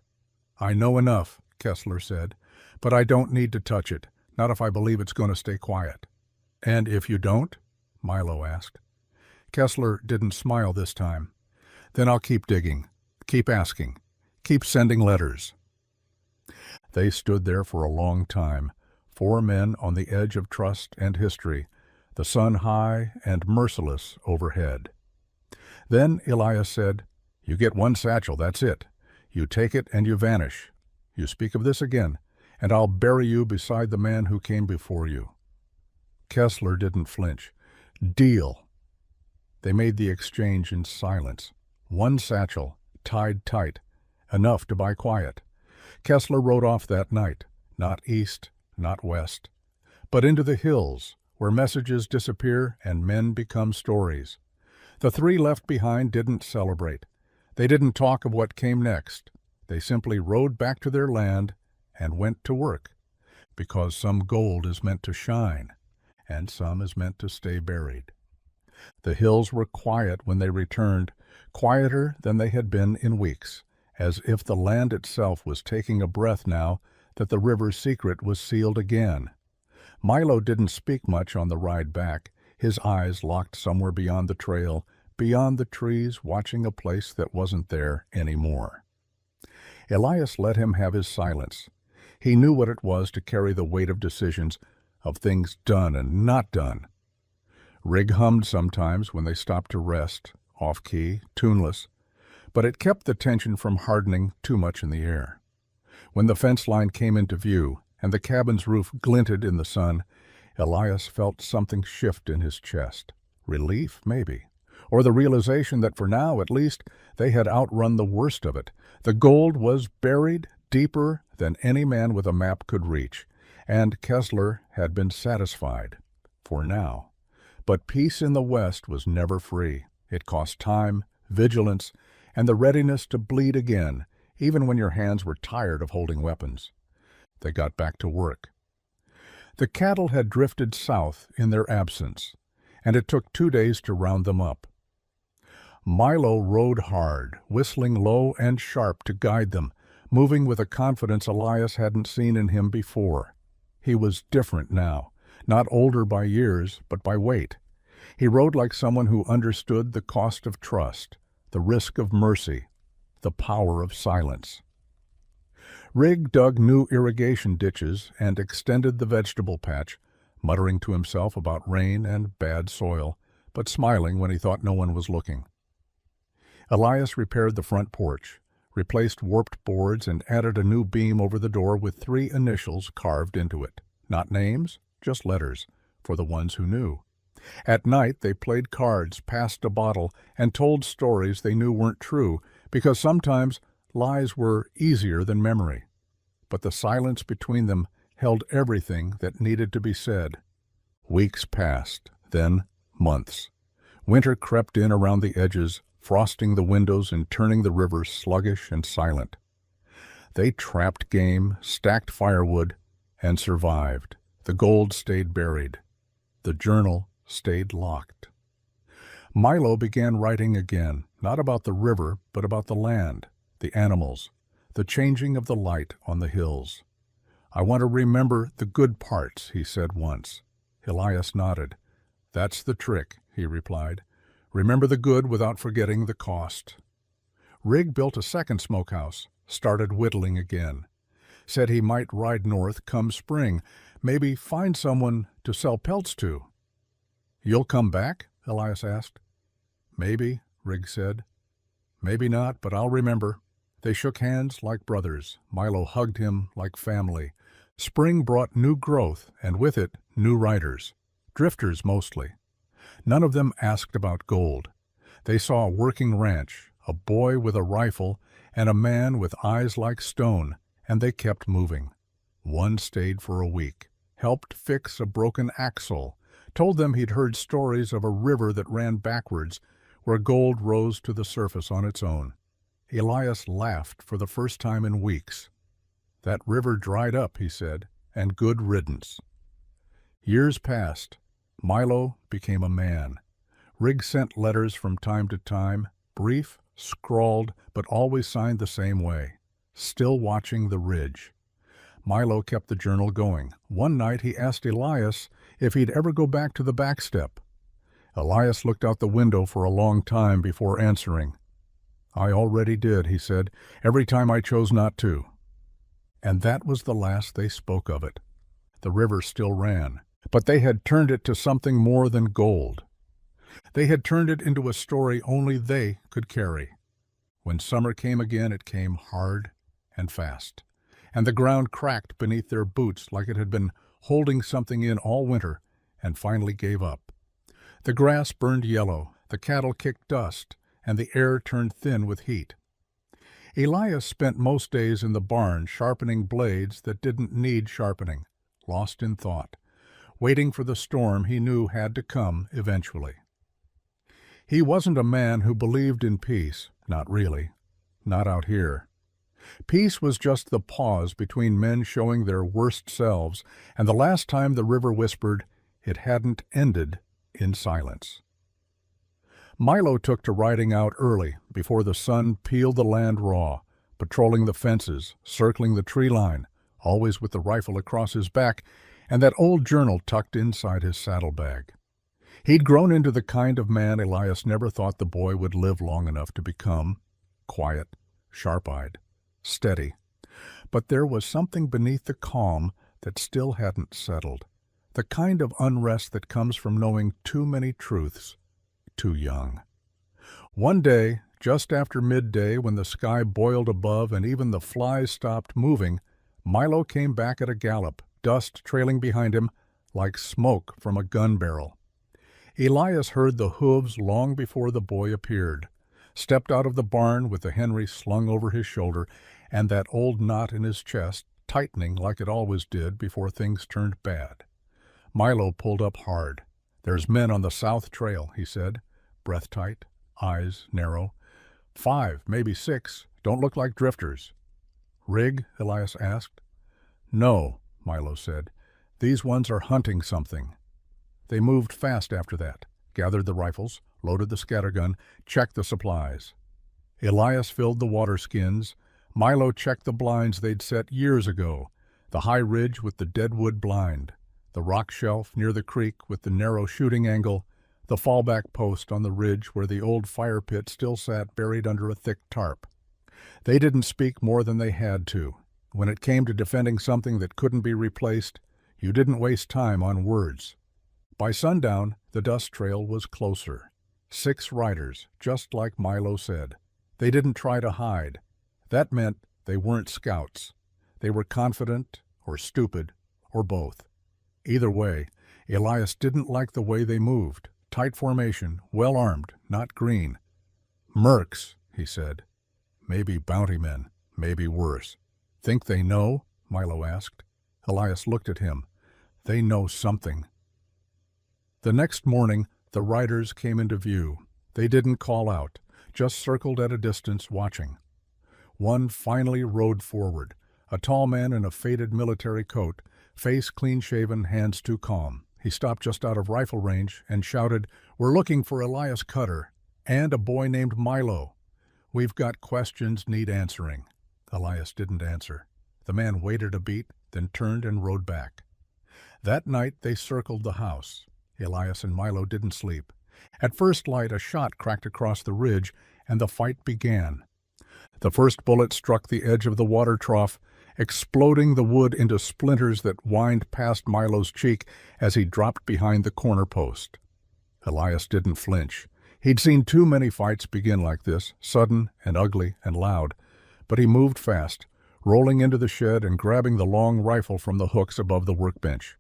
"I know enough," Kessler said, "but I don't need to touch it, not if I believe it's going to stay quiet." "And if you don't?" Milo asked. Kessler didn't smile this time. "Then I'll keep digging, keep asking, keep sending letters." They stood there for a long time, 4 men on the edge of trust and history, the sun high and merciless overhead. Then Elias said, "You get 1 satchel, that's it. You take it and you vanish. You speak of this again, and I'll bury you beside the man who came before you." Kessler didn't flinch. "Deal." They made the exchange in silence. 1 satchel, tied tight, enough to buy quiet. Kessler rode off that night, not east, not west, but into the hills, where messages disappear and men become stories. The 3 left behind didn't celebrate. They didn't talk of what came next. They simply rode back to their land and went to work, because some gold is meant to shine, and some is meant to stay buried. The hills were quiet when they returned, quieter than they had been in weeks, as if the land itself was taking a breath now that the river's secret was sealed again. Milo didn't speak much on the ride back, his eyes locked somewhere beyond the trail, beyond the trees, watching a place that wasn't there anymore. Elias let him have his silence. He knew what it was to carry the weight of decisions, of things done and not done. Rigg hummed sometimes when they stopped to rest, off-key, tuneless, but it kept the tension from hardening too much in the air. When the fence line came into view and the cabin's roof glinted in the sun, Elias felt something shift in his chest. Relief, maybe, or the realization that for now, at least, they had outrun the worst of it. The gold was buried deeper than any man with a map could reach, and Kessler had been satisfied, for now. But peace in the West was never free. It cost time, vigilance, and the readiness to bleed again, even when your hands were tired of holding weapons. They got back to work. The cattle had drifted south in their absence, and it took 2 days to round them up. Milo rode hard, whistling low and sharp to guide them, moving with a confidence Elias hadn't seen in him before. He was different now, not older by years, but by weight. He rode like someone who understood the cost of trust, the risk of mercy, the power of silence. Rigg dug new irrigation ditches and extended the vegetable patch, muttering to himself about rain and bad soil, but smiling when he thought no one was looking. Elias repaired the front porch, replaced warped boards, and added a new beam over the door with 3 initials carved into it. Not names, just letters, for the ones who knew. At night they played cards, passed a bottle, and told stories they knew weren't true, because sometimes lies were easier than memory. But the silence between them held everything that needed to be said. Weeks passed, then months. Winter crept in around the edges, frosting the windows and turning the river sluggish and silent. They trapped game, stacked firewood, and survived. The gold stayed buried. The journal stayed locked. Milo began writing again, not about the river, but about the land, the animals, the changing of the light on the hills. "I want to remember the good parts," he said once. Elias nodded. "That's the trick," he replied. "Remember the good without forgetting the cost." Rigg built a second smokehouse, started whittling again. Said he might ride north come spring, maybe find someone to sell pelts to. "You'll come back?" Elias asked. "Maybe," Rigg said. "Maybe not, but I'll remember." They shook hands like brothers. Milo hugged him like family. Spring brought new growth, and with it, new riders. Drifters mostly. None of them asked about gold. They saw a working ranch, a boy with a rifle, and a man with eyes like stone, and they kept moving. One stayed for a week, helped fix a broken axle, told them he'd heard stories of a river that ran backwards, where gold rose to the surface on its own. Elias laughed for the first time in weeks. "That river dried up," he said, "and good riddance." Years passed. Milo became a man. Rigg sent letters from time to time, brief, scrawled, but always signed the same way. Still watching the ridge. Milo kept the journal going. One night he asked Elias if he'd ever go back to the back step. Elias looked out the window for a long time before answering. "I already did," he said, "every time I chose not to." And that was the last they spoke of it. The river still ran, but they had turned it to something more than gold. They had turned it into a story only they could carry. When summer came again, it came hard and fast, and the ground cracked beneath their boots like it had been holding something in all winter and finally gave up. The grass burned yellow, the cattle kicked dust, and the air turned thin with heat. Elias spent most days in the barn sharpening blades that didn't need sharpening, lost in thought, waiting for the storm he knew had to come eventually. He wasn't a man who believed in peace, not really, not out here. Peace was just the pause between men showing their worst selves, and the last time the river whispered it hadn't ended in silence. Milo took to riding out early, before the sun peeled the land raw, patrolling the fences, circling the tree line, always with the rifle across his back and that old journal tucked inside his saddlebag. He'd grown into the kind of man Elias never thought the boy would live long enough to become: quiet, sharp-eyed, steady. But there was something beneath the calm that still hadn't settled, the kind of unrest that comes from knowing too many truths too young. One day, just after midday, when the sky boiled above and even the flies stopped moving, Milo came back at a gallop, dust trailing behind him like smoke from a gun barrel. Elias heard the hooves long before the boy appeared, stepped out of the barn with the Henry slung over his shoulder and that old knot in his chest tightening like it always did before things turned bad. Milo pulled up hard. "There's men on the south trail," he said, breath tight, eyes narrow. 5, maybe 6, don't look like drifters." "Rigg?" Elias asked. "No," Milo said. "These ones are hunting something." They moved fast after that, gathered the rifles, loaded the scattergun, checked the supplies. Elias filled the water skins. Milo checked the blinds they'd set years ago, the high ridge with the deadwood blind, the rock shelf near the creek with the narrow shooting angle, the fallback post on the ridge where the old fire pit still sat buried under a thick tarp. They didn't speak more than they had to. When it came to defending something that couldn't be replaced, you didn't waste time on words. By sundown, the dust trail was closer. 6 riders, just like Milo said. They didn't try to hide. That meant they weren't scouts. They were confident or stupid or both. Either way, Elias didn't like the way they moved. Tight formation, well-armed, not green. "Mercs," he said. "Maybe bounty men, maybe worse." "Think they know?" Milo asked. Elias looked at him. "They know something." The next morning, the riders came into view. They didn't call out, just circled at a distance, watching. One finally rode forward, a tall man in a faded military coat, face clean-shaven, hands too calm. He stopped just out of rifle range and shouted, "We're looking for Elias Cutter and a boy named Milo. We've got questions need answering." Elias didn't answer. The man waited a beat, then turned and rode back. That night they circled the house. Elias and Milo didn't sleep. At first light, a shot cracked across the ridge, and the fight began. The first bullet struck the edge of the water trough, exploding the wood into splinters that whined past Milo's cheek as he dropped behind the corner post. Elias didn't flinch. He'd seen too many fights begin like this, sudden and ugly and loud, but he moved fast, rolling into the shed and grabbing the long rifle from the hooks above the workbench.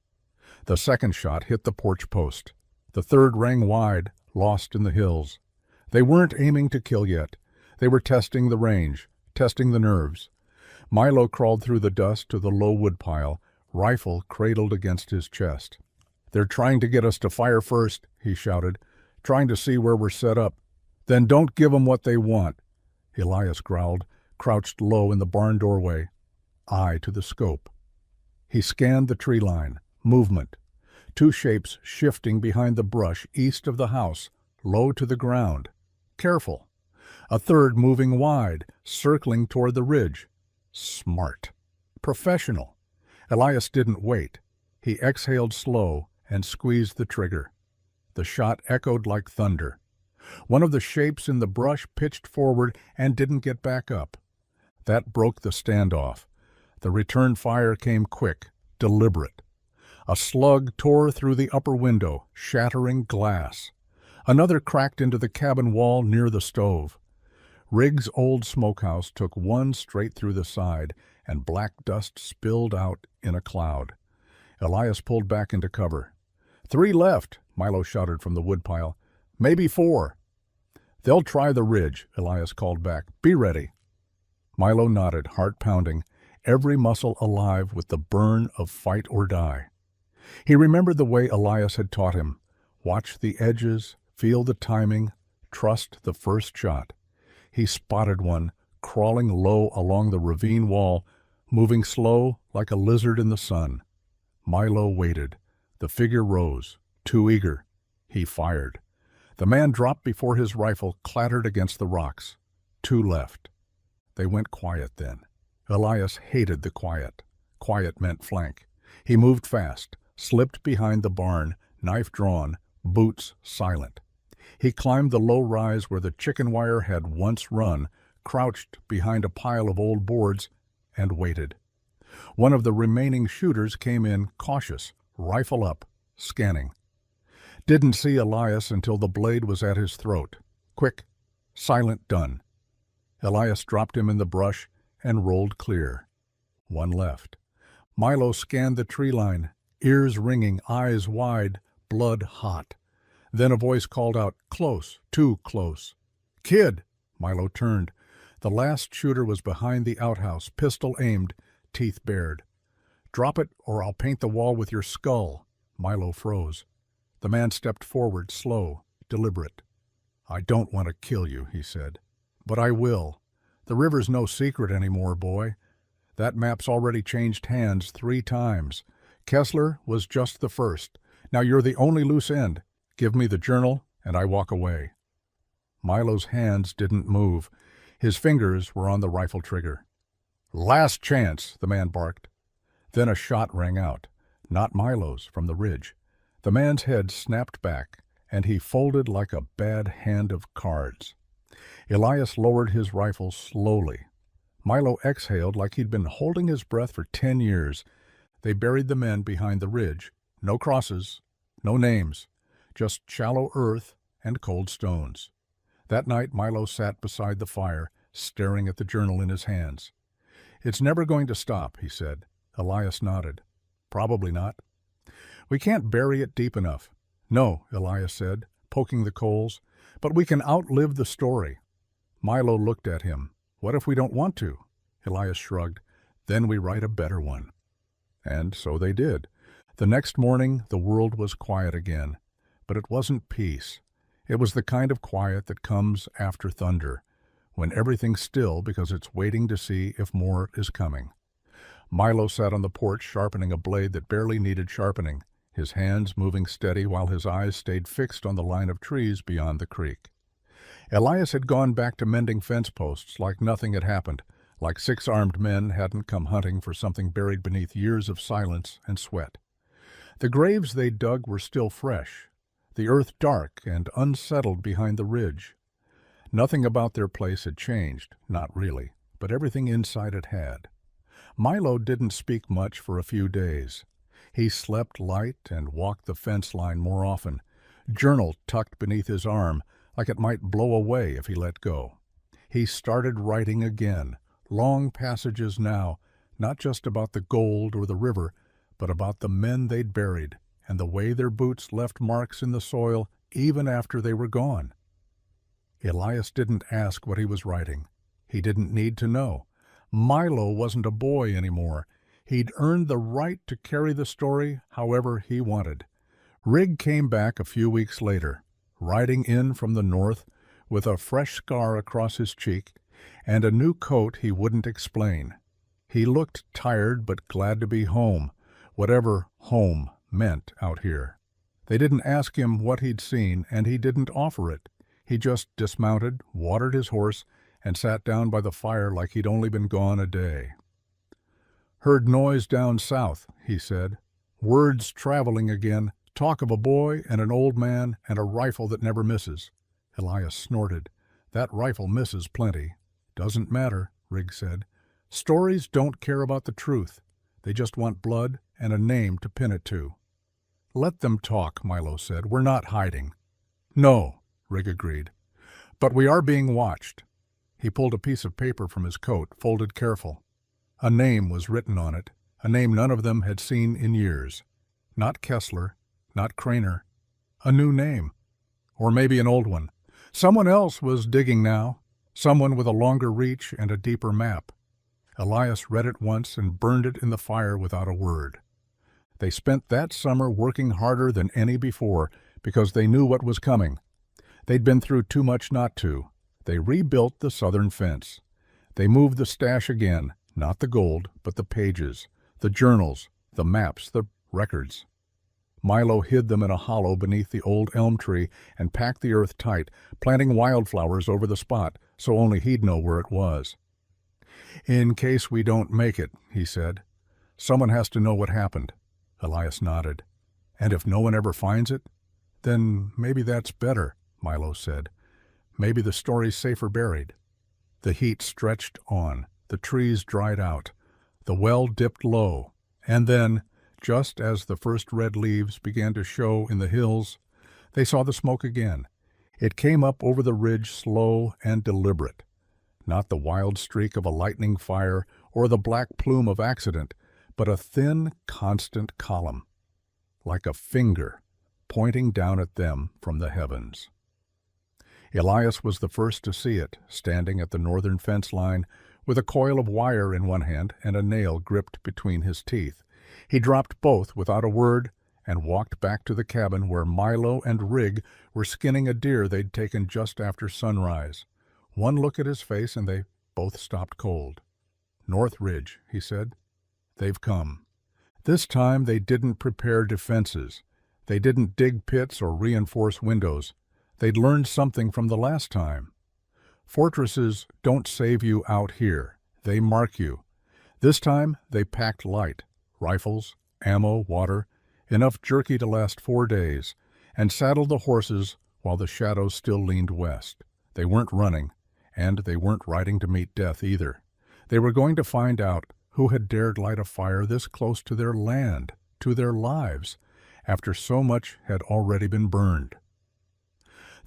The second shot hit the porch post. The third rang wide, lost in the hills. They weren't aiming to kill yet. They were testing the range, testing the nerves. Milo crawled through the dust to the low woodpile, rifle cradled against his chest. "They're trying to get us to fire first," he shouted, "trying to see where we're set up. Then don't give 'em what they want." Elias growled, crouched low in the barn doorway, eye to the scope. He scanned the tree line. Movement. 2 shapes shifting behind the brush east of the house, low to the ground. Careful. A third moving wide, circling toward the ridge. Smart. Professional. Elias didn't wait. He exhaled slow and squeezed the trigger. The shot echoed like thunder. One of the shapes in the brush pitched forward and didn't get back up. That broke the standoff. The return fire came quick, deliberate. A slug tore through the upper window, shattering glass. Another cracked into the cabin wall near the stove. Rigg's old smokehouse took one straight through the side, and black dust spilled out in a cloud. Elias pulled back into cover. 3 left, Milo shouted from the woodpile. Maybe 4. They'll try the ridge, Elias called back. Be ready. Milo nodded, heart pounding, every muscle alive with the burn of fight or die. He remembered the way Elias had taught him. Watch the edges, feel the timing, trust the first shot. He spotted one, crawling low along the ravine wall, moving slow like a lizard in the sun. Milo waited. The figure rose, too eager. He fired. The man dropped before his rifle clattered against the rocks. 2 left. They went quiet then. Elias hated the quiet. Quiet meant flank. He moved fast, slipped behind the barn, knife drawn, boots silent. He climbed the low rise where the chicken wire had once run, crouched behind a pile of old boards, and waited. One of the remaining shooters came in, cautious, rifle up, scanning. Didn't see Elias until the blade was at his throat. Quick, silent, done. Elias dropped him in the brush and rolled clear. 1 left. Milo scanned the tree line, ears ringing, eyes wide, blood hot. Then a voice called out, close, too close. Kid! Milo turned. The last shooter was behind the outhouse, pistol aimed, teeth bared. Drop it or I'll paint the wall with your skull. Milo froze. The man stepped forward, slow, deliberate. I don't want to kill you, he said. But I will. The river's no secret anymore, boy. That map's already changed hands 3 times. Kessler was just the first. Now you're the only loose end. Give me the journal, and I walk away. Milo's hands didn't move. His fingers were on the rifle trigger. Last chance, the man barked. Then a shot rang out. Not Milo's, from the ridge. The man's head snapped back, and he folded like a bad hand of cards. Elias lowered his rifle slowly. Milo exhaled like he'd been holding his breath for 10 years. They buried the men behind the ridge. No crosses, no names. Just shallow earth and cold stones. That night Milo sat beside the fire, staring at the journal in his hands. It's never going to stop, he said. Elias nodded. Probably not. We can't bury it deep enough. No, Elias said, poking the coals, but we can outlive the story. Milo looked at him. What if we don't want to? Elias shrugged. Then we write a better one. And so they did. The next morning the world was quiet again. But it wasn't peace. It was the kind of quiet that comes after thunder, when everything's still because it's waiting to see if more is coming. Milo sat on the porch sharpening a blade that barely needed sharpening, his hands moving steady while his eyes stayed fixed on the line of trees beyond the creek. Elias had gone back to mending fence posts like nothing had happened, like 6 armed men hadn't come hunting for something buried beneath years of silence and sweat. The graves they dug were still fresh, the earth dark and unsettled behind the ridge. Nothing about their place had changed, not really, but everything inside it had. Milo didn't speak much for a few days. He slept light and walked the fence line more often, journal tucked beneath his arm like it might blow away if he let go. He started writing again, long passages now, not just about the gold or the river, but about the men they'd buried and the way their boots left marks in the soil even after they were gone. Elias didn't ask what he was writing. He didn't need to know. Milo wasn't a boy anymore. He'd earned the right to carry the story however he wanted. Rigg came back a few weeks later, riding in from the north with a fresh scar across his cheek and a new coat he wouldn't explain. He looked tired but glad to be home, whatever home meant out here. They didn't ask him what he'd seen, and he didn't offer it. He just dismounted, watered his horse, and sat down by the fire like he'd only been gone a day. "Heard noise down south," he said. "Words traveling again. Talk of a boy and an old man and a rifle that never misses." Elias snorted. "That rifle misses plenty." "Doesn't matter," Rigg said. "Stories don't care about the truth. They just want blood and a name to pin it to." "Let them talk," Milo said. "We're not hiding." "No," Rigg agreed. "But we are being watched." He pulled a piece of paper from his coat, folded careful. A name was written on it, a name none of them had seen in years. Not Kessler, not Craner. A new name. Or maybe an old one. Someone else was digging now, someone with a longer reach and a deeper map. Elias read it once and burned it in the fire without a word. They spent that summer working harder than any before because they knew what was coming. They'd been through too much not to. They rebuilt the southern fence. They moved the stash again, not the gold, but the pages, the journals, the maps, the records. Milo hid them in a hollow beneath the old elm tree and packed the earth tight, planting wildflowers over the spot so only he'd know where it was. "In case we don't make it," he said. "Someone has to know what happened." Elias nodded. "And if no one ever finds it?" "Then maybe that's better," Milo said. "Maybe the story's safer buried." The heat stretched on. The trees dried out. The well dipped low. And then, just as the first red leaves began to show in the hills, they saw the smoke again. It came up over the ridge slow and deliberate. Not the wild streak of a lightning fire or the black plume of accident, but a thin, constant column, like a finger pointing down at them from the heavens. Elias was the first to see it, standing at the northern fence line, with a coil of wire in one hand and a nail gripped between his teeth. He dropped both without a word and walked back to the cabin where Milo and Rigg were skinning a deer they'd taken just after sunrise. One look at his face and they both stopped cold. "North Ridge," he said. "They've come." This time they didn't prepare defenses. They didn't dig pits or reinforce windows. They'd learned something from the last time. Fortresses don't save you out here. They mark you. This time they packed light. Rifles, ammo, water, enough jerky to last 4 days, and saddled the horses while the shadows still leaned west. They weren't running, and they weren't riding to meet death either. They were going to find out who had dared light a fire this close to their land, to their lives, after so much had already been burned.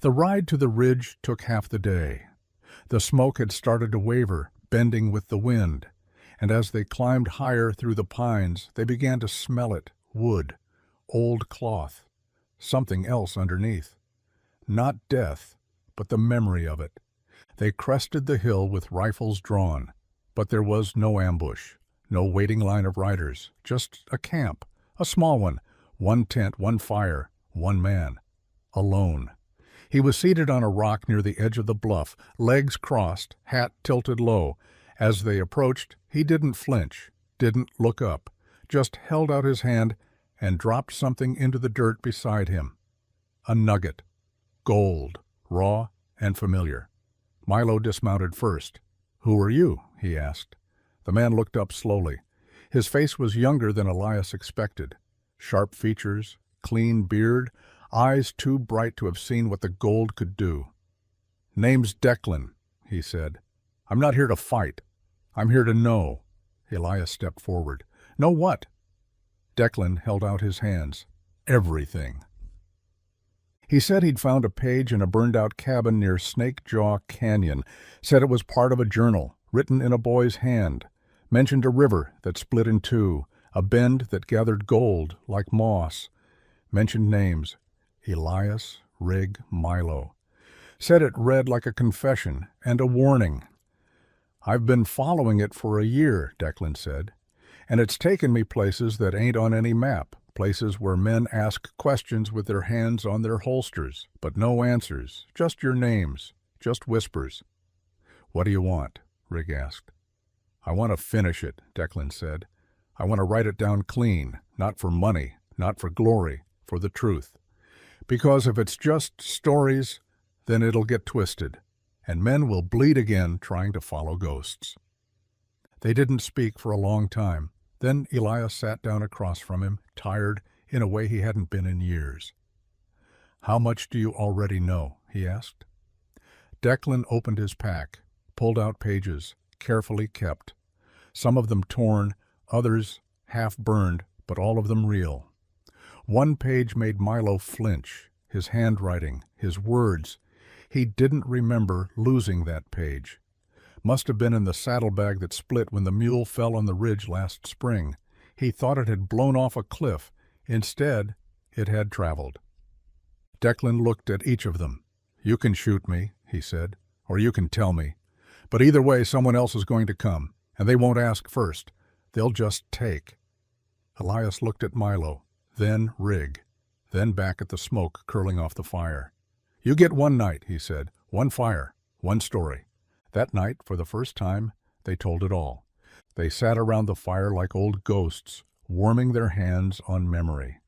The ride to the ridge took half the day. The smoke had started to waver, bending with the wind, and as they climbed higher through the pines, they began to smell it, wood, old cloth, something else underneath. Not death, but the memory of it. They crested the hill with rifles drawn, but there was no ambush, no waiting line of riders, just a camp, a small one tent, one fire, one man, alone. He was seated on a rock near the edge of the bluff, legs crossed, hat tilted low. As they approached, he didn't flinch, didn't look up, just held out his hand and dropped something into the dirt beside him. A nugget. Gold, raw and familiar. Milo dismounted first. "Who are you?" he asked. The man looked up slowly. His face was younger than Elias expected. Sharp features, clean beard, eyes too bright to have seen what the gold could do. "Name's Declan," he said. "I'm not here to fight. I'm here to know." Elias stepped forward. "Know what?" Declan held out his hands. "Everything." He said he'd found a page in a burned-out cabin near Snake Jaw Canyon, said it was part of a journal, written in a boy's hand, mentioned a river that split in two, a bend that gathered gold like moss, mentioned names, Elias, Rigg, Milo. Said it read like a confession and a warning. "I've been following it for a year," Declan said, "and it's taken me places that ain't on any map, places where men ask questions with their hands on their holsters, but no answers, just your names, just whispers." "What do you want?" Rigg asked. "I want to finish it," Declan said. "I want to write it down clean, not for money, not for glory, for the truth. Because if it's just stories, then it'll get twisted, and men will bleed again trying to follow ghosts." They didn't speak for a long time. Then Elias sat down across from him, tired in a way he hadn't been in years. "How much do you already know?" he asked. Declan opened his pack, pulled out pages, carefully kept. Some of them torn, others half burned, but all of them real. One page made Milo flinch, his handwriting, his words. He didn't remember losing that page. Must have been in the saddlebag that split when the mule fell on the ridge last spring. He thought it had blown off a cliff. Instead, it had traveled. Declan looked at each of them. "You can shoot me," he said, "or you can tell me. But either way, someone else is going to come, and they won't ask first. They'll just take." Elias looked at Milo, then Rigg, then back at the smoke curling off the fire. "You get one night," he said, "one fire, one story." That night, for the first time, they told it all. They sat around the fire like old ghosts, warming their hands on memory.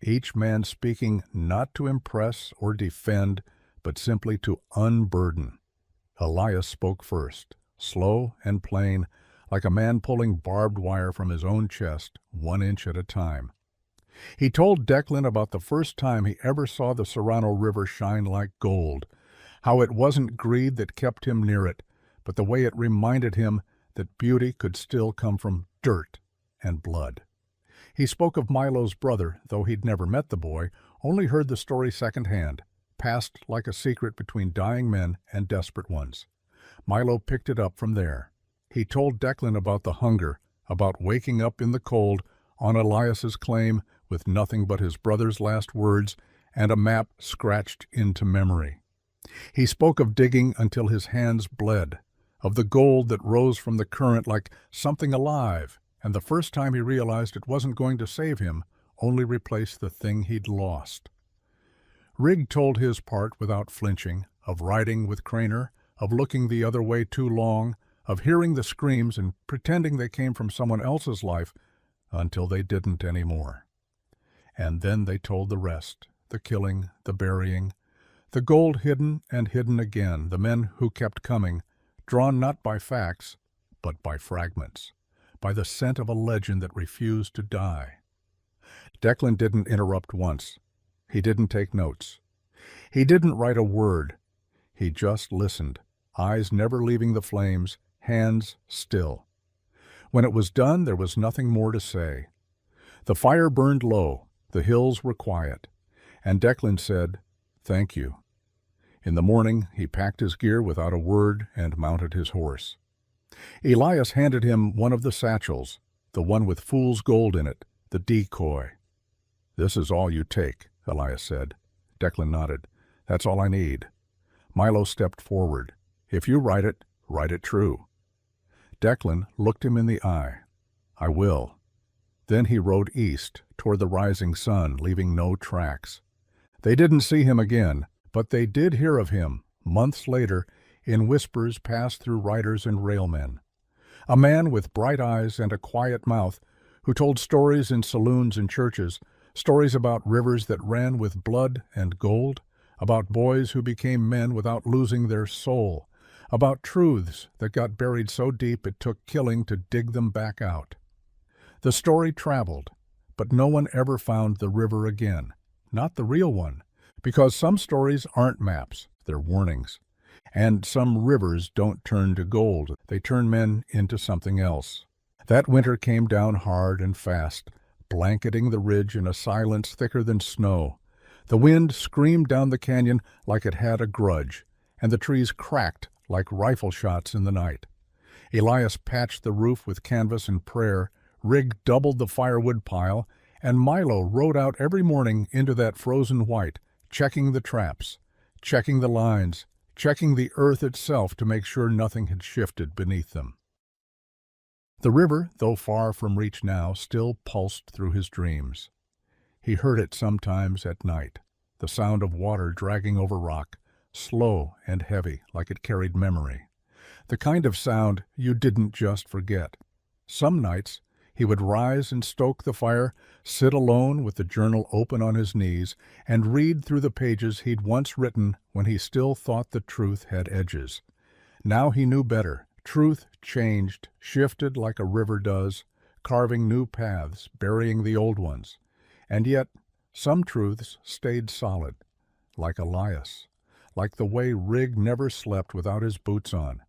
Each man speaking not to impress or defend, but simply to unburden. Elias spoke first, slow and plain, like a man pulling barbed wire from his own chest, 1 inch at a time. He told Declan about the first time he ever saw the Serrano River shine like gold, how it wasn't greed that kept him near it, but the way it reminded him that beauty could still come from dirt and blood. He spoke of Milo's brother, though he'd never met the boy, only heard the story secondhand, passed like a secret between dying men and desperate ones. Milo picked it up from there. He told Declan about the hunger, about waking up in the cold on Elias's claim with nothing but his brother's last words and a map scratched into memory. He spoke of digging until his hands bled, of the gold that rose from the current like something alive, and the first time he realized it wasn't going to save him, only replace the thing he'd lost. Rigg told his part without flinching, of riding with Craner, of looking the other way too long, of hearing the screams and pretending they came from someone else's life until they didn't anymore. And then they told the rest, the killing, the burying, the gold hidden and hidden again, the men who kept coming, drawn not by facts, but by fragments, by the scent of a legend that refused to die. Declan didn't interrupt once. He didn't take notes. He didn't write a word. He just listened, eyes never leaving the flames, hands still. When it was done, there was nothing more to say. The fire burned low, the hills were quiet, and Declan said, "Thank you." In the morning, he packed his gear without a word and mounted his horse. Elias handed him one of the satchels, the one with fool's gold in it, the decoy. "This is all you take," Elias said. Declan nodded. "That's all I need." Milo stepped forward. "If you write it true." Declan looked him in the eye. "I will." Then he rode east, toward the rising sun, leaving no tracks. They didn't see him again, but they did hear of him, months later, in whispers passed through riders and railmen. A man with bright eyes and a quiet mouth, who told stories in saloons and churches, stories about rivers that ran with blood and gold, about boys who became men without losing their soul, about truths that got buried so deep it took killing to dig them back out. The story traveled, but no one ever found the river again, not the real one, because some stories aren't maps, they're warnings. And some rivers don't turn to gold, they turn men into something else. That winter came down hard and fast, blanketing the ridge in a silence thicker than snow. The wind screamed down the canyon like it had a grudge, and the trees cracked like rifle shots in the night. Elias patched the roof with canvas and prayer, Rigg doubled the firewood pile, and Milo rode out every morning into that frozen white, checking the traps, checking the lines, checking the earth itself to make sure nothing had shifted beneath them. The river, though far from reach now, still pulsed through his dreams. He heard it sometimes at night, the sound of water dragging over rock, slow and heavy like it carried memory. The kind of sound you didn't just forget. Some nights He would rise and stoke the fire, sit alone with the journal open on his knees, and read through the pages he'd once written when he still thought the truth had edges. Now he knew better. Truth changed, shifted like a river does, carving new paths, burying the old ones. And yet, some truths stayed solid, like Elias, like the way Rigg never slept without his boots on,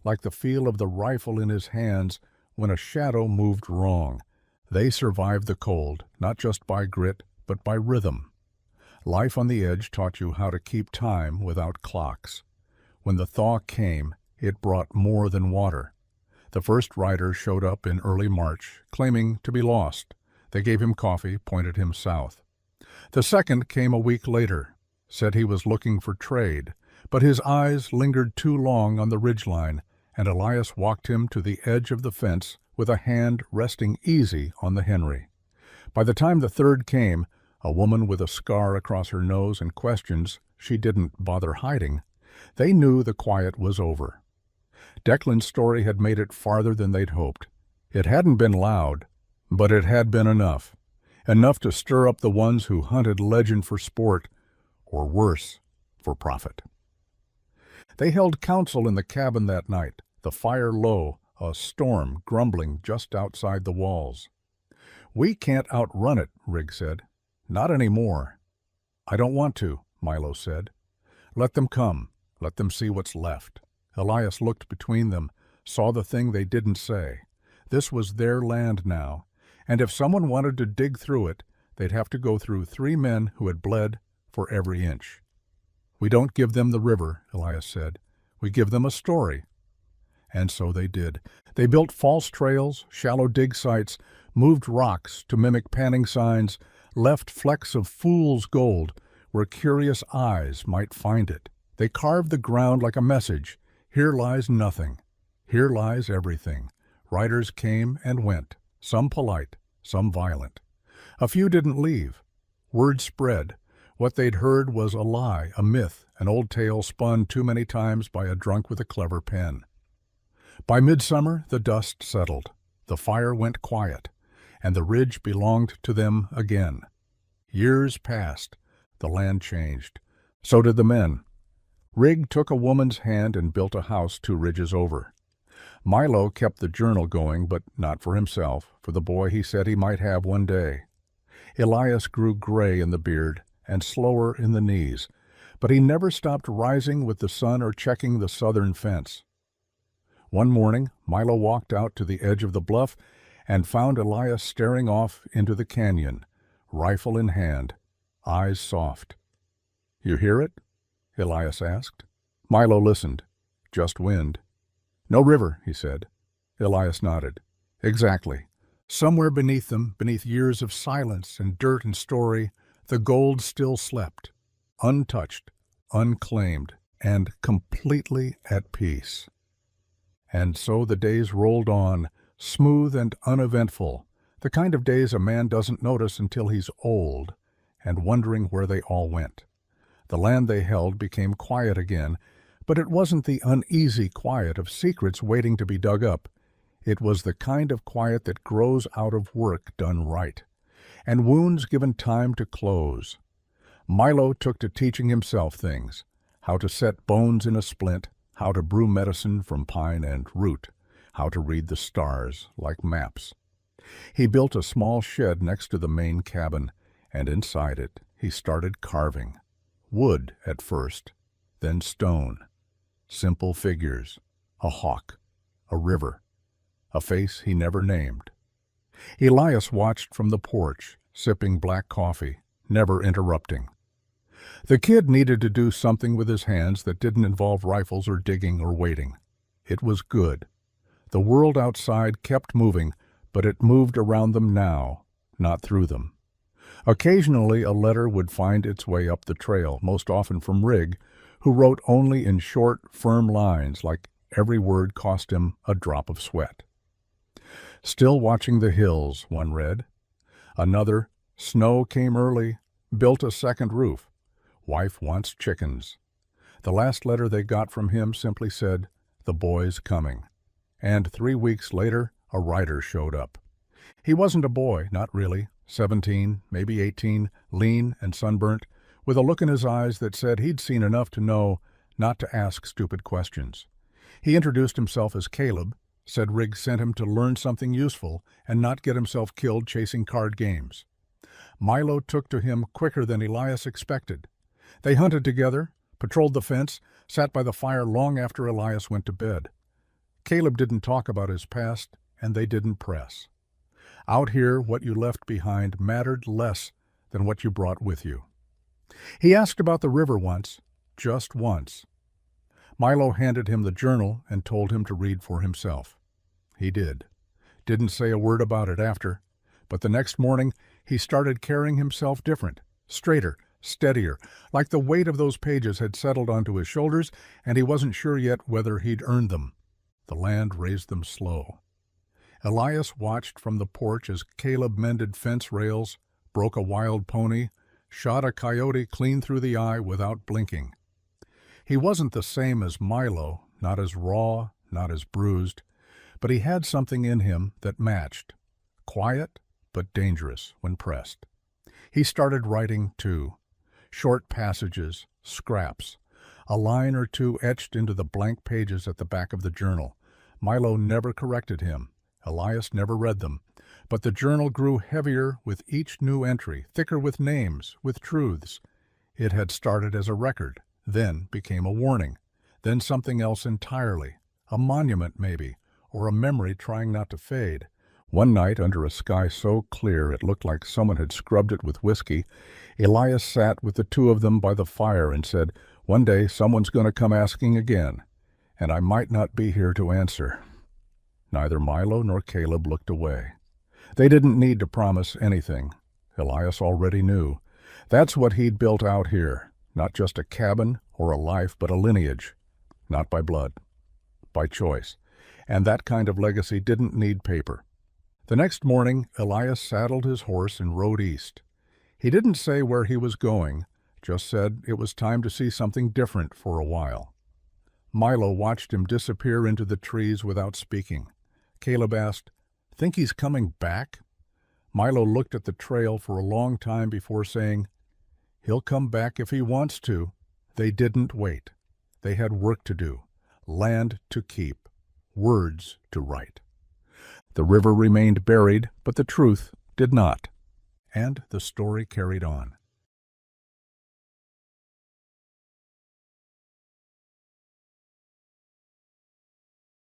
like the feel of the rifle in his hands when a shadow moved wrong. They survived the cold, not just by grit, but by rhythm. Life on the edge taught you how to keep time without clocks. When the thaw came, it brought more than water. The first rider showed up in early March, claiming to be lost. They gave him coffee, pointed him south. The second came a week later, said he was looking for trade, but his eyes lingered too long on the ridgeline, and Elias walked him to the edge of the fence with a hand resting easy on the Henry. By the time the third came, a woman with a scar across her nose and questions she didn't bother hiding, they knew the quiet was over. Declan's story had made it farther than they'd hoped. It hadn't been loud, but it had been enough. Enough to stir up the ones who hunted legend for sport, or worse, for profit. They held council in the cabin that night, the fire low, a storm grumbling just outside the walls. "We can't outrun it," Rigg said. "Not anymore." "I don't want to," Milo said. "Let them come. Let them see what's left." Elias looked between them, saw the thing they didn't say. This was their land now, and if someone wanted to dig through it, they'd have to go through 3 men who had bled for every inch. "We don't give them the river," Elias said. "We give them a story." And so they did. They built false trails, shallow dig sites, moved rocks to mimic panning signs, left flecks of fool's gold where curious eyes might find it. They carved the ground like a message. Here lies nothing. Here lies everything. Riders came and went, some polite, some violent. A few didn't leave. Word spread. What they'd heard was a lie, a myth, an old tale spun too many times by a drunk with a clever pen. By midsummer, the dust settled. The fire went quiet, and the ridge belonged to them again. Years passed. The land changed. So did the men. Rigg took a woman's hand and built a house 2 ridges over. Milo kept the journal going, but not for himself, for the boy he said he might have one day. Elias grew gray in the beard and slower in the knees, but he never stopped rising with the sun or checking the southern fence. One morning, Milo walked out to the edge of the bluff and found Elias staring off into the canyon, rifle in hand, eyes soft. "You hear it?" Elias asked. Milo listened. "Just wind." "No river," he said. Elias nodded. "Exactly. Somewhere beneath them, beneath years of silence and dirt and story, the gold still slept, untouched, unclaimed, and completely at peace." And so the days rolled on, smooth and uneventful, the kind of days a man doesn't notice until he's old, and wondering where they all went. The land they held became quiet again, but it wasn't the uneasy quiet of secrets waiting to be dug up. It was the kind of quiet that grows out of work done right, and wounds given time to close. Milo took to teaching himself things, how to set bones in a splint, how to brew medicine from pine and root, how to read the stars like maps. He built a small shed next to the main cabin, and inside it he started carving. Wood at first, then stone. Simple figures, a hawk, a river, a face he never named. Elias watched from the porch, sipping black coffee, never interrupting. The kid needed to do something with his hands that didn't involve rifles or digging or waiting. It was good. The world outside kept moving, but it moved around them now, not through them. Occasionally a letter would find its way up the trail, most often from Rigg, who wrote only in short, firm lines, like every word cost him a drop of sweat. "Still watching the hills," one read. Another, "Snow came early, built a second roof. Wife wants chickens." The last letter they got from him simply said, "The boy's coming." And 3 weeks later, a rider showed up. He wasn't a boy, not really, 17, maybe 18, lean and sunburnt, with a look in his eyes that said he'd seen enough to know not to ask stupid questions. He introduced himself as Caleb, said Rigg sent him to learn something useful and not get himself killed chasing card games. Milo took to him quicker than Elias expected. They hunted together, patrolled the fence, sat by the fire long after Elias went to bed. Caleb didn't talk about his past, and they didn't press. Out here, what you left behind mattered less than what you brought with you. He asked about the river once, just once. Milo handed him the journal and told him to read for himself. He did. Didn't say a word about it after, but the next morning he started carrying himself different, straighter, steadier, like the weight of those pages had settled onto his shoulders and he wasn't sure yet whether he'd earned them. The land raised them slow. Elias watched from the porch as Caleb mended fence rails, broke a wild pony, shot a coyote clean through the eye without blinking. He wasn't the same as Milo, not as raw, not as bruised, but he had something in him that matched. Quiet, but dangerous when pressed. He started writing, too. Short passages, scraps, a line or two etched into the blank pages at the back of the journal. Milo never corrected him. Elias never read them. But the journal grew heavier with each new entry, thicker with names, with truths. It had started as a record, then became a warning, then something else entirely, a monument maybe, or a memory trying not to fade. One night, under a sky so clear it looked like someone had scrubbed it with whiskey, Elias sat with the two of them by the fire and said, "One day someone's going to come asking again, and I might not be here to answer." Neither Milo nor Caleb looked away. They didn't need to promise anything. Elias already knew. That's what he'd built out here, not just a cabin or a life, but a lineage. Not by blood, by choice. And that kind of legacy didn't need paper. The next morning, Elias saddled his horse and rode east. He didn't say where he was going, just said it was time to see something different for a while. Milo watched him disappear into the trees without speaking. Caleb asked, "Think he's coming back?" Milo looked at the trail for a long time before saying, "He'll come back if he wants to." They didn't wait. They had work to do, land to keep, words to write. The river remained buried, but the truth did not. And the story carried on.